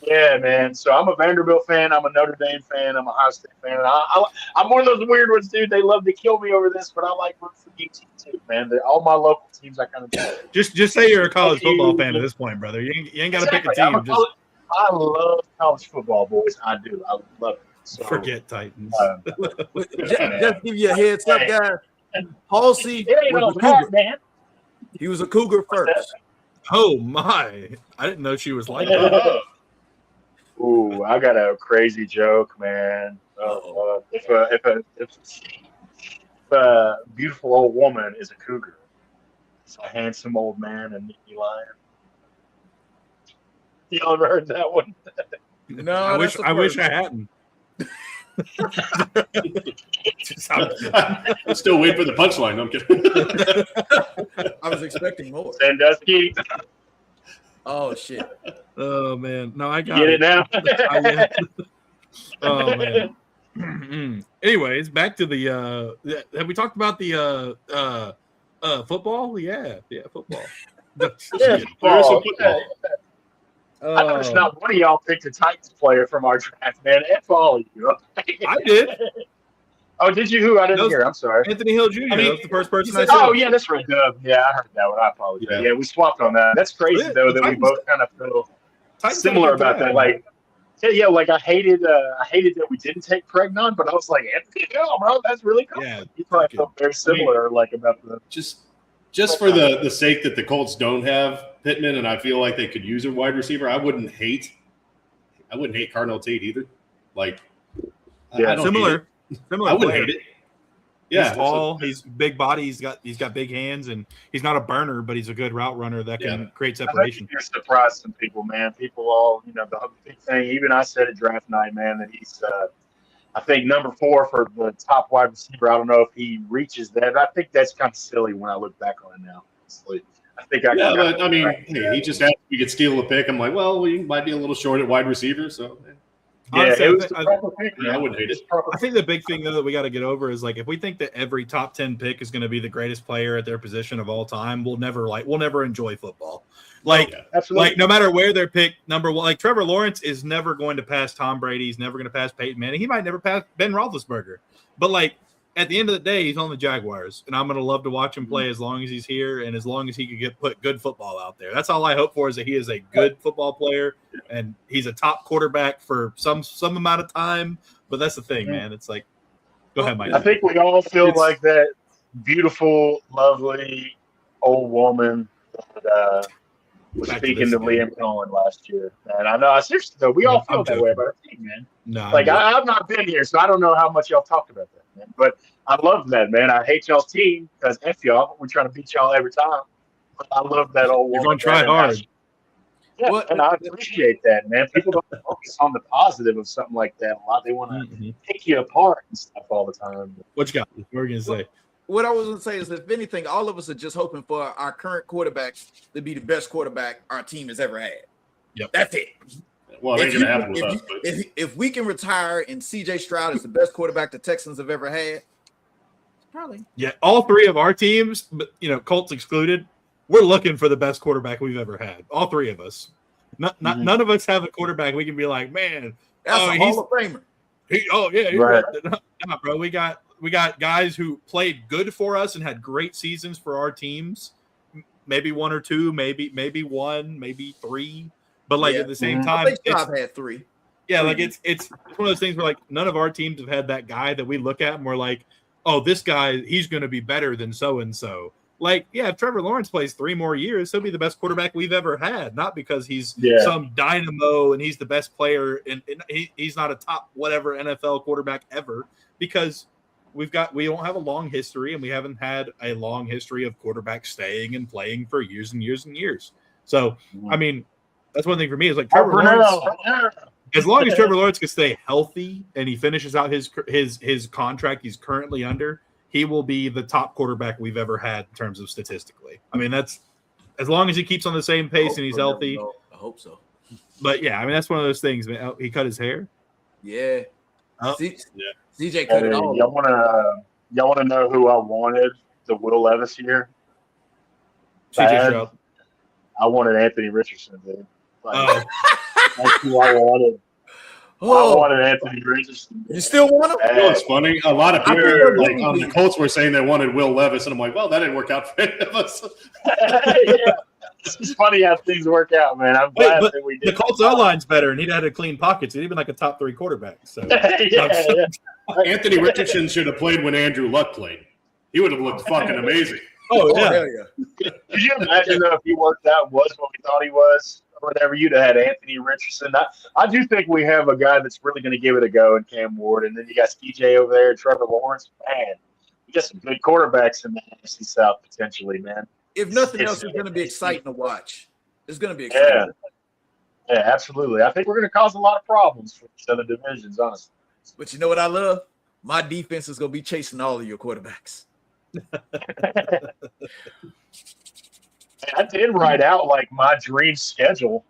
Yeah, man. So I'm a Vanderbilt fan. I'm a Notre Dame fan. I'm a Ohio State fan. And I'm one of those weird ones, dude. They love to kill me over this, but I like rooting for UT too, man. All my local teams, I kind of do. Just say you're a college football fan at this point, brother. You ain't got to pick a team. I love college football, boys. I do. I love it. So, forget Titans. Just give you a heads up, guys. Halsey was a Cougar. Man. He was a Cougar first. Oh my! I didn't know she was like that. Ooh, I got a crazy joke, man. If a beautiful old woman is a cougar, it's a handsome old man and Nicky Lion. Y'all ever heard that one? No, I wish I hadn't. I'm still waiting for the punchline. I'm kidding. I was expecting more. Sandusky. Oh shit. Oh man, no, I got Get it now. Oh man. Anyways, back to the. Have we talked about the football? Yeah, football. Yeah, football. I noticed not one of y'all picked a Titans player from our draft, man. F all of you. I did. Oh, did you? Who? I didn't hear. I'm sorry. Anthony Hill Jr. That was the first person I said. Oh, yeah, that's right. Yeah, I heard that one. I apologize. Yeah, we swapped on that. That's crazy, though, that we both kind of feel similar about that. Like, yeah, like I hated that we didn't take Pregnon, but I was like, Anthony Hill, bro, that's really cool. Yeah, you probably felt very similar, like about the just for the sake that the Colts don't have Pittman, and I feel like they could use a wide receiver. I wouldn't hate Cardinal Tate either. Like, yeah, I don't similar. I wouldn't hate it. Yeah, he's tall. He's big body. He's got big hands, and he's not a burner, but he's a good route runner that can create separation. You're surprised some people, man. People all, the big thing. Even I said at draft night, man, that he's, I think number 4 for the top wide receiver. I don't know if he reaches that. I think that's kind of silly when I look back on it now. I think but I mean, hey, he just asked if we could steal a pick. I'm like, well, we might be a little short at wide receiver, so. Honestly, it was the proper pick. Yeah, I wouldn't hate it. I think the big thing though that we got to get over is like if we think that every top 10 pick is going to be the greatest player at their position of all time, we'll never enjoy football. Like, Absolutely. like no matter where they're picked, number one, like Trevor Lawrence is never going to pass Tom Brady. He's never going to pass Peyton Manning. He might never pass Ben Roethlisberger. But like at the end of the day, he's on the Jaguars, and I'm going to love to watch him play as long as he's here and as long as he can put good football out there. That's all I hope for is that he is a good football player and he's a top quarterback for some amount of time. But that's the thing, man. It's like, go ahead, Mike. I think we all feel like that beautiful, lovely old woman that was speaking to Liam Cohen last year. And I know, seriously, though, we all feel that way about our team, man. No, like, I've not been here, so I don't know how much y'all talked about that, man. But I love that, man. I hate y'all's team because F y'all. We're trying to beat y'all every time. But I love that old woman. You're going to try hard. Yeah, and I appreciate that, man. People don't focus on the positive of something like that a lot. They want to pick you apart and stuff all the time. What you got? What are you going to say? What I was going to say is, if anything, all of us are just hoping for our current quarterback to be the best quarterback our team has ever had. Yep. That's it. Well, it ain't going to happen with us. But if we can retire and C.J. Stroud is the best quarterback the Texans have ever had, probably. Yeah, all three of our teams, but Colts excluded, we're looking for the best quarterback we've ever had. All three of us. None of us have a quarterback we can be like, man, that's a Hall of Famer. Right. No, bro. We got guys who played good for us and had great seasons for our teams. Maybe one or two, maybe one, maybe three. But like at the same time, I've had three. Yeah, like it's one of those things where like none of our teams have had that guy that we look at and we're like, oh, this guy, he's going to be better than so and so. Like, yeah, if Trevor Lawrence plays 3 more years, he'll be the best quarterback we've ever had. Not because he's some dynamo and he's the best player and he's not a top whatever NFL quarterback ever. Because we don't have a long history and we haven't had a long history of quarterbacks staying and playing for years and years and years. So, I mean, that's one thing for me is like Trevor Lawrence. As long as Trevor Lawrence can stay healthy and he finishes out his contract he's currently under, he will be the top quarterback we've ever had in terms of statistically. I mean, that's as long as he keeps on the same pace and he's healthy. I hope so. But yeah, I mean, that's one of those things. Man. Oh, he cut his hair. Yeah. Oh. CJ cut it all. Y'all want to know who I wanted the Will Levis year? CJ Stroud. I wanted Anthony Richardson, dude. Like, that's who I wanted. I wanted Anthony Richardson. You still want him? You know what's funny? A lot of people on the Colts were saying they wanted Will Levis, and I'm like, well, that didn't work out for any of us. Yeah. It's funny how things work out, man. I'm glad that we did. The Colts O-line's better, and he'd had a clean pockets. He'd been like a top 3 quarterback. So Anthony Richardson should have played when Andrew Luck played. He would have looked fucking amazing. Oh, yeah. Hell yeah. Could you imagine, though, if he worked out and was what we thought he was? Or whatever, you'd have had Anthony Richardson. I do think we have a guy that's really going to give it a go in Cam Ward, and then you got DJ over there, Trevor Lawrence. Man, you got some good quarterbacks in the NFC South potentially, man. If nothing else, it's going to be exciting to watch. It's going to be exciting. Yeah, absolutely. I think we're going to cause a lot of problems for each other divisions, honestly. But you know what I love? My defense is going to be chasing all of your quarterbacks. I did write out like my dream schedule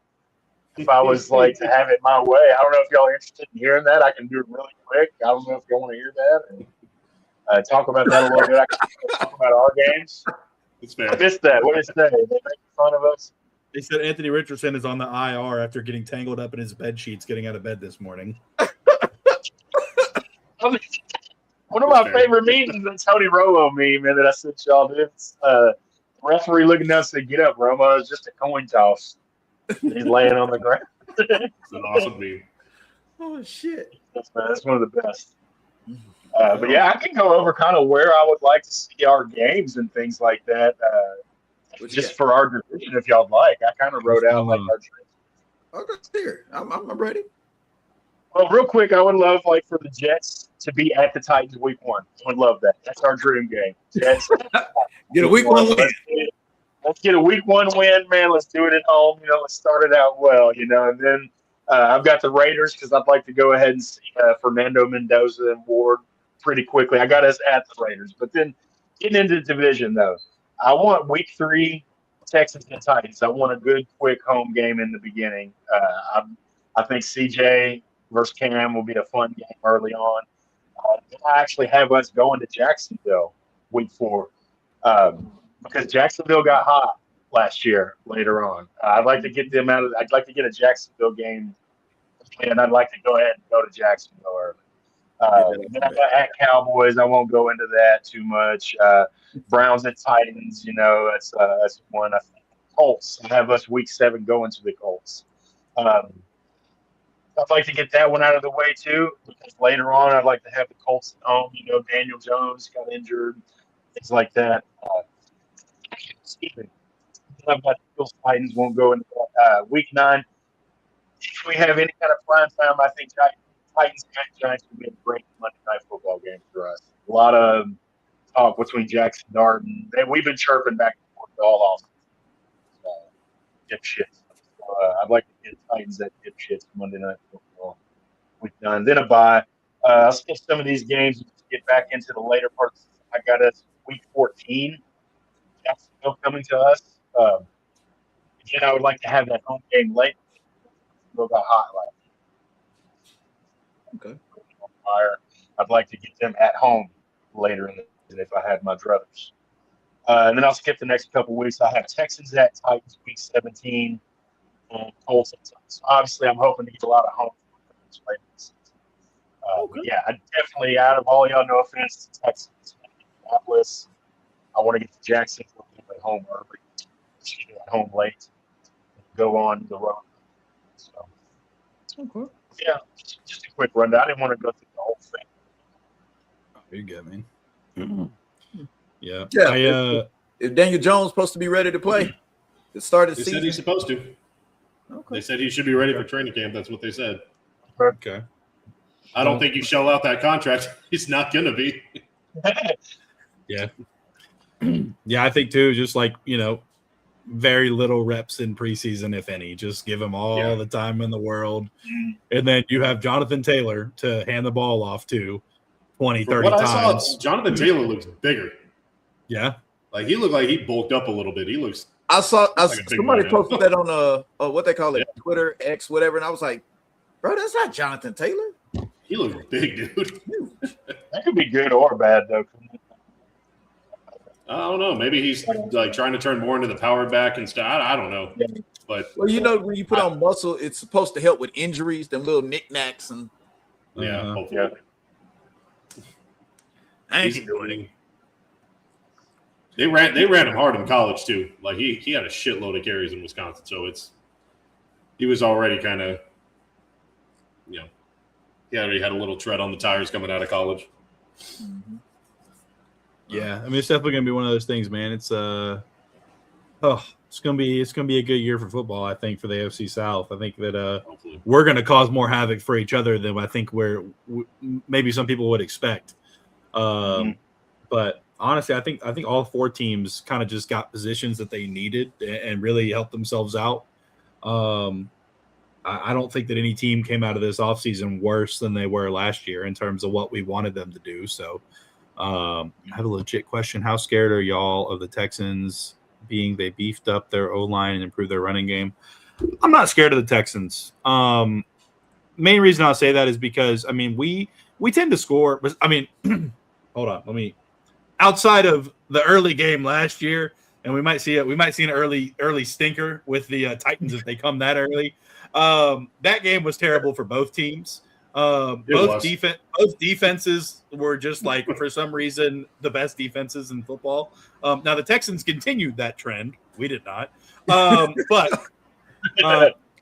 if I was like to have it my way. I don't know if y'all are interested in hearing that. I can do it really quick. I don't know if y'all want to hear that and talk about that a little bit. I can talk about our games. It's fair. I missed that. What did it say? They make fun of us. They said Anthony Richardson is on the IR after getting tangled up in his bed sheets getting out of bed this morning. One of my favorite memes is the Tony Romo meme, man, that I sent y'all. Dude. Referee looking down said, "Get up, Romo. It's just a coin toss." He's laying on the ground. It's an awesome meme. Oh, shit. That's one of the best. But yeah, I can go over kind of where I would like to see our games and things like that. Just for our division, if y'all like. I kind of wrote out like our dreams. Okay, here. I'm ready. Well, real quick, I would love like for the Jets to be at the Titans week 1. I would love that. That's our dream game. Jets. Get a week 1 win. Let's get a week 1 win, man. Let's do it at home. Let's start it out well, and then I've got the Raiders because I'd like to go ahead and see Fernando Mendoza and Ward pretty quickly. I got us at the Raiders. But then getting into the division, though, I want week 3 Texans and Titans. I want a good, quick home game in the beginning. I think CJ versus Cam will be a fun game early on. I actually have us going to Jacksonville week 4 because Jacksonville got hot last year later on. I'd like to get them out of. I'd like to get a Jacksonville game, and I'd like to go ahead and go to Jacksonville early. Then I got at Cowboys. I won't go into that too much. Browns and Titans. That's one. I think Colts. I have us week 7 going to the Colts. I'd like to get that one out of the way too, because later on I'd like to have the Colts at home. Daniel Jones got injured, things like that. I've got the Bills Titans won't go into week 9. If we have any kind of prime time, I think Titans and Giants would be a great Monday Night Football game for us. A lot of talk between Jackson Dart and we've been chirping back and forth all off. Dipshits. I'd like to get Titans at dipshits Monday Night Football week 9. Then a bye. I'll skip some of these games and get back into the later parts. I got us week 14. Jacksonville coming to us. Again, I would like to have that home game late. Got hot last year. Okay. I'd like to get them at home later in the season if I had my druthers. And then I'll skip the next couple weeks. I have Texans at Titans week 17. Colts. So obviously, I'm hoping to get a lot of home later in the season. Yeah, I definitely, out of all y'all, no offense to Texans, Indianapolis, I want to get to Jacksonville at home early, at home late, go on the road. So, Okay. yeah, just a quick rundown. I didn't want to go through the whole thing. You're good, man. Yeah. Yeah. If Daniel Jones supposed to be ready to play, the start of the season. Said he's supposed to. Okay. They said he should be ready for training camp. That's what they said. Okay. I don't think you shell out that contract. He's not going to be. Yeah. Yeah, I think too, just like, very little reps in preseason, if any. Just give him all the time in the world. And then you have Jonathan Taylor to hand the ball off to 20, 30 what times. I saw, Jonathan Taylor looks bigger. Yeah. Like he looked like he bulked up a little bit. He looks. I saw like a big somebody man. posted that on what they call it, Twitter, X, whatever, and I was like, bro, that's not Jonathan Taylor. He looks big, dude. That could be good or bad, though. I don't know. Maybe he's like trying to turn more into the power back and stuff. I don't know. But Well, when you put on muscle, it's supposed to help with injuries, them little knickknacks, and hopefully. I ain't doing it. They ran him hard in college too. Like he had a shitload of carries in Wisconsin, so he was already kind of, he already had a little tread on the tires coming out of college. Mm-hmm. Yeah, I mean, it's definitely gonna be one of those things, man. It's it's gonna be a good year for football. I think for the AFC South. I think that we're gonna cause more havoc for each other than I think maybe some people would expect. But honestly, I think all 4 teams kind of just got positions that they needed and really helped themselves out. I don't think that any team came out of this offseason worse than they were last year in terms of what we wanted them to do. So I have a legit question. How scared are y'all of the Texans being they beefed up their O-line and improved their running game? I'm not scared of the Texans. Main reason I'll say that is because, I mean, we tend to score. I mean, hold on. Outside of the early game last year, and we might see an early stinker with the Titans if they come that early. That game was terrible for both teams. Both defenses were just like, for some reason, the best defenses in football. Now the Texans continued that trend. We did not. But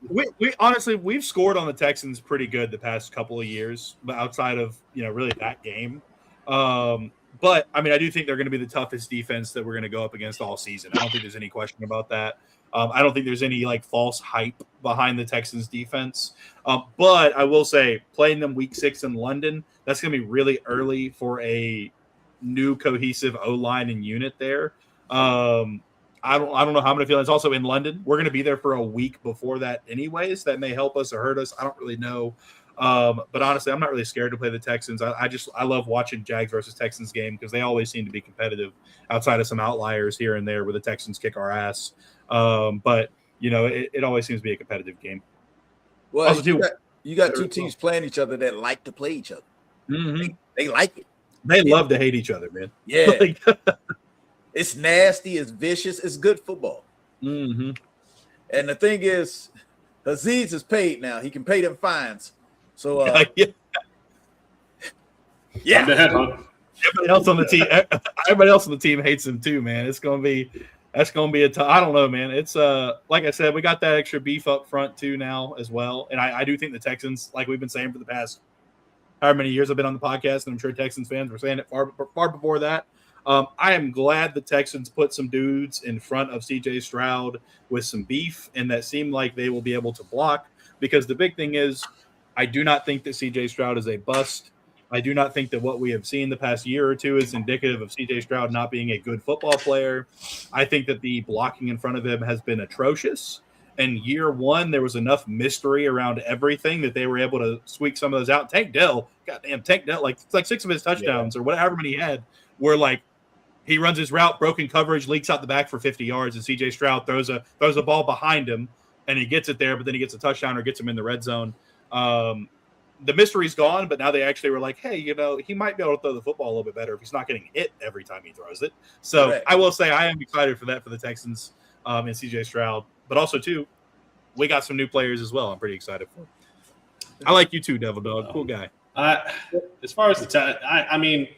we honestly, we've scored on the Texans pretty good the past couple of years, but outside of, really that game. But I mean, I do think they're going to be the toughest defense that we're going to go up against all season. I don't think there's any question about that. I don't think there's any false hype behind the Texans defense. But I will say, playing them week 6 in London, that's going to be really early for a new cohesive O-line and unit there. I don't know how I'm going to feel. It's also in London. We're going to be there for a week before that anyways. That may help us or hurt us. I don't really know. But honestly, I'm not really scared to play the Texans. I love watching Jags versus Texans game because they always seem to be competitive outside of some outliers here and there where the Texans kick our ass. But it always seems to be a competitive game. Well, also, You got two teams playing each other that like to play each other. Mm-hmm. They like it. They love to hate each other, man. Yeah. Like, It's nasty. It's vicious. It's good football. mm-hmm. And the thing is, Aziz is paid now. He can pay them fines. So, yeah. Everybody else on the team hates him too, man. That's gonna be a tough. I don't know, man. It's like I said, we got that extra beef up front too now as well. And I do think the Texans, like we've been saying for the past however many years I've been on the podcast, and I'm sure Texans fans were saying it far before that. I am glad the Texans put some dudes in front of CJ Stroud with some beef, and that seemed like they will be able to block, because the big thing is I do not think that CJ Stroud is a bust. I do not think that what we have seen the past year or two is indicative of CJ Stroud not being a good football player. I think that the blocking in front of him has been atrocious. And year one, there was enough mystery around everything that they were able to squeak some of those out. Tank Dell, like 6 of his touchdowns or whatever many he had were like, he runs his route, broken coverage, leaks out the back for 50 yards, and CJ Stroud throws a ball behind him, and he gets it there, but then he gets a touchdown or gets him in the red zone. The mystery's gone, but now they actually were like, hey, he might be able to throw the football a little bit better if he's not getting hit every time he throws it. So right. I will say I am excited for that for the Texans and CJ Stroud. But also, too, we got some new players as well I'm pretty excited for. I like you too, Devil Dog. Cool guy. As far as I mean,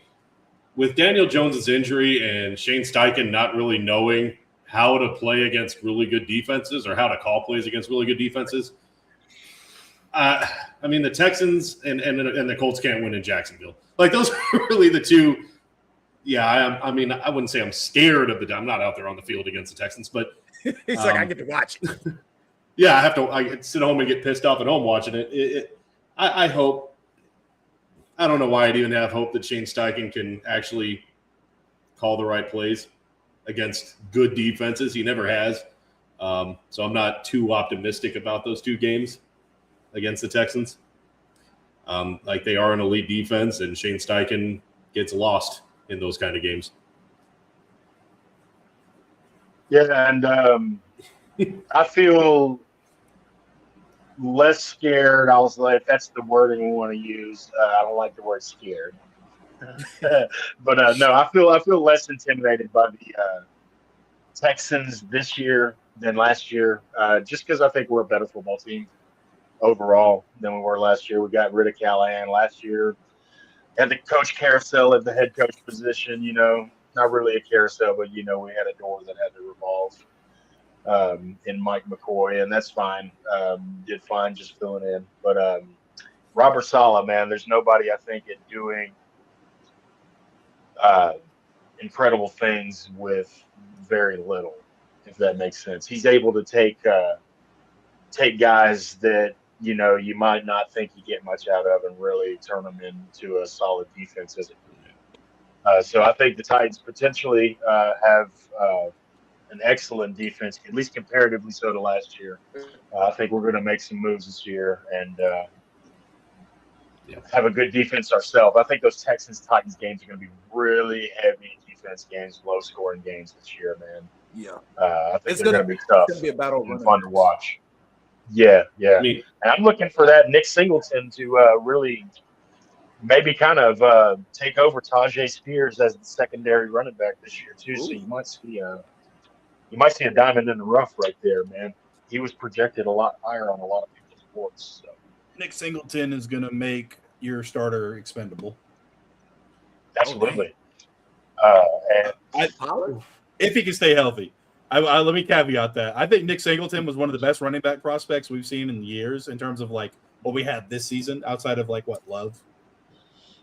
with Daniel Jones's injury and Shane Steichen not really knowing how to play against really good defenses or how to call plays against really good defenses, I mean, the Texans and the Colts can't win in Jacksonville. Like, those are really the two. Yeah, I mean, I wouldn't say I'm scared of I'm not out there on the field against the Texans, but he's like, I get to watch it. Yeah, I sit home and get pissed off at home watching it. I hope. I don't know why I'd even have hope that Shane Steichen can actually call the right plays against good defenses. He never has. So I'm not too optimistic about those two games against the Texans. Like, they are an elite defense, and Shane Steichen gets lost in those kind of games. Yeah, and I feel less scared. I was like, if that's the wording we want to use. I don't like the word scared. But no, I feel less intimidated by the Texans this year than last year, just because I think we're a better football team overall than we were last year. We got rid of Callahan last year. Had the coach carousel at the head coach position, not really a carousel, but, we had a door that had to revolve in Mike McCoy, and that's fine. Did fine just filling in. But Robert Saleh, man, there's nobody, I think, at doing incredible things with very little, if that makes sense. He's able to take guys that, you might not think you get much out of and really turn them into a solid defense as a unit. So I think the Titans potentially have an excellent defense, at least comparatively so to last year. I think we're going to make some moves this year and have a good defense ourselves. I think those Texans-Titans games are going to be really heavy defense games, low-scoring games this year, man. Yeah. I think it's going to be tough. It's going to be a battle and fun to watch. Yeah. And I'm looking for that Nick Singleton to really maybe kind of take over Tajay Spears as the secondary running back this year too. Ooh. So you might see a diamond in the rough right there, man. He was projected a lot higher on a lot of people's boards. So. Nick Singleton is going to make your starter expendable. Absolutely. If he can stay healthy. Let me caveat that. I think Nick Singleton was one of the best running back prospects we've seen in years in terms of like what we had this season outside of like Love.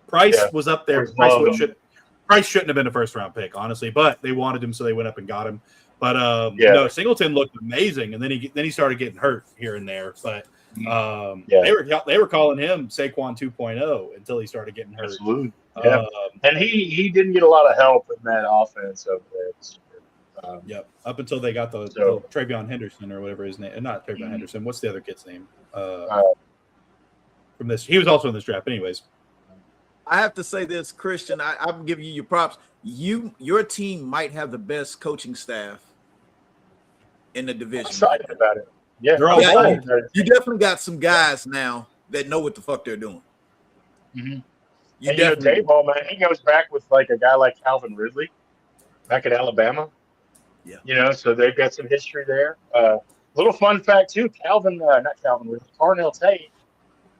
Price was up there. Price shouldn't have been a first-round pick, honestly, but they wanted him, so they went up and got him. But no, Singleton looked amazing, and then he started getting hurt here and there. But they were calling him Saquon 2.0 until he started getting hurt. Absolutely. Yeah. And he didn't get a lot of help in that offense over there. Up until they got the Travion Henderson or whatever his name. Not Travion Henderson. What's the other kid's name? From this, he was also in this draft. Anyways, I have to say this, Christian. I'm giving you your props. Your team might have the best coaching staff in the division. I'm excited about it. Yeah, you definitely got some guys now that know what the fuck they're doing. Mm-hmm. You And you know, definitely Dayball, man, he goes back with like a guy like Calvin Ridley back at Alabama. Yeah. You know, so they've got some history there. Little fun fact too, not Calvin Ridley, Carnell Tate,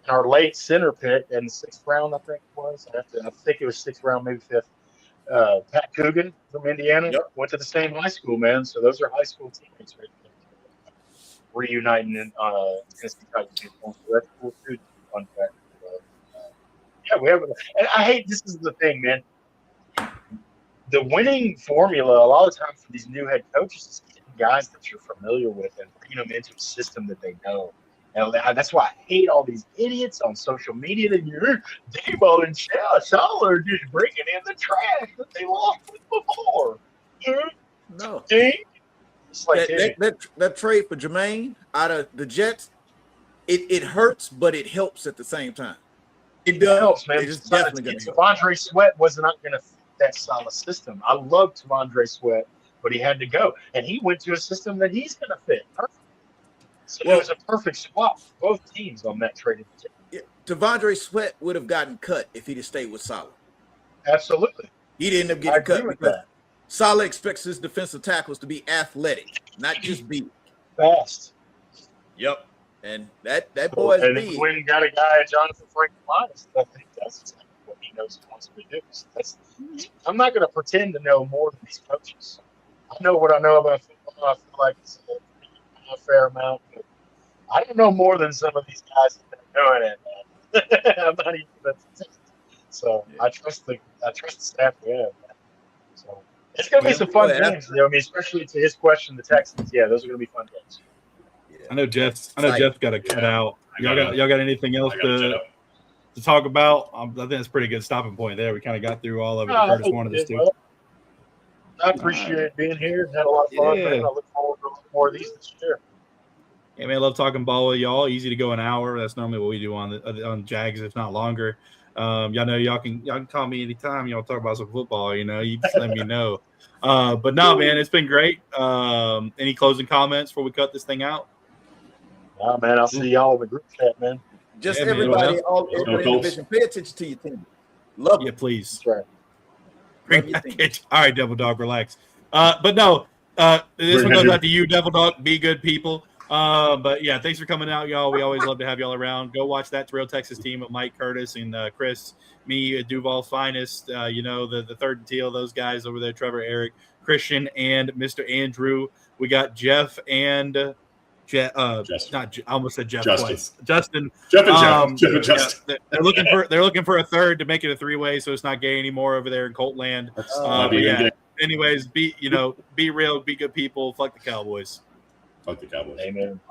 in our late center pick in the 6th round, I think it was. I think it was 6th round, maybe 5th. Pat Coogan from Indiana went to the same high school, man. So those are high school teammates right there. Reuniting in Tennessee Titans uniforms. So that's cool too. Fun fact. Yeah, we have. And I hate this is the thing, man. The winning formula a lot of times for these new head coaches is getting guys that you're familiar with and bringing them into a system that they know. And that's why I hate all these idiots on social media that you're Debo and Saul are just bringing in the trash that they lost with before. no. It's like, That trade for Jermaine out of the Jets, it hurts, but it helps at the same time. It does. helps, man. It's definitely going to help. Tavondre Sweat was not going to fit that solid system. I love Tavondre Sweat, but he had to go. And he went to a system that he's going to fit. Perfect. So it was a perfect swap for both teams on that trade. Yeah, Tavondre Sweat would have gotten cut if he'd have stayed with Saleh. Absolutely. He didn't end up getting cut because Saleh expects his defensive tackles to be athletic, not just be fast. Yep. And that boy's and big. When got a guy, Jonathan Frank Myers, I think that's exactly what he knows he wants to do. So I'm not going to pretend to know more than these coaches. I know what I know about football. I feel like it's a fair amount, but I don't know more than some of these guys that are doing it, man. I'm not even that so I trust the staff we have, man. So it's gonna be some fun games, you know. I mean, especially to his question, the Texans. Yeah, those are gonna be fun games. Yeah. I know Jeff's got to cut out. Y'all got anything else to talk about? I think that's a pretty good stopping point there. We kind of got through all of it. Curtis wanted us to. I appreciate being here. Had a lot of fun, man. I look forward to more of these this year. Yeah, man, I love talking ball with y'all. Easy to go an hour. That's normally what we do on Jags, if not longer. Y'all know y'all can call me anytime. Y'all talk about some football. You know, you just let me know. But no, man, it's been great. Any closing comments before we cut this thing out? Nah, man, I'll see y'all in the group chat, man. Just everybody, everybody in the division, pay attention to your team. Love it, please. That's right. Bring back it. All right, Devil Dog, relax. But no, this one goes out to you, Devil Dog. Be good people. But yeah, thanks for coming out, y'all. We always love to have y'all around. Go watch that Real Texas team with Mike Curtis and Chris, me, Duval's finest. You know, the third and teal, those guys over there, Trevor, Eric, Christian, and Mr. Andrew. We got Jeff and I almost said Jeff twice. Justin. Jeff and Justin. Yeah, they're looking for a third to make it a three-way, so it's not gay anymore over there in Coltland. Anyways, be real, be good people. Fuck the Cowboys. Fuck the Cowboys. Amen.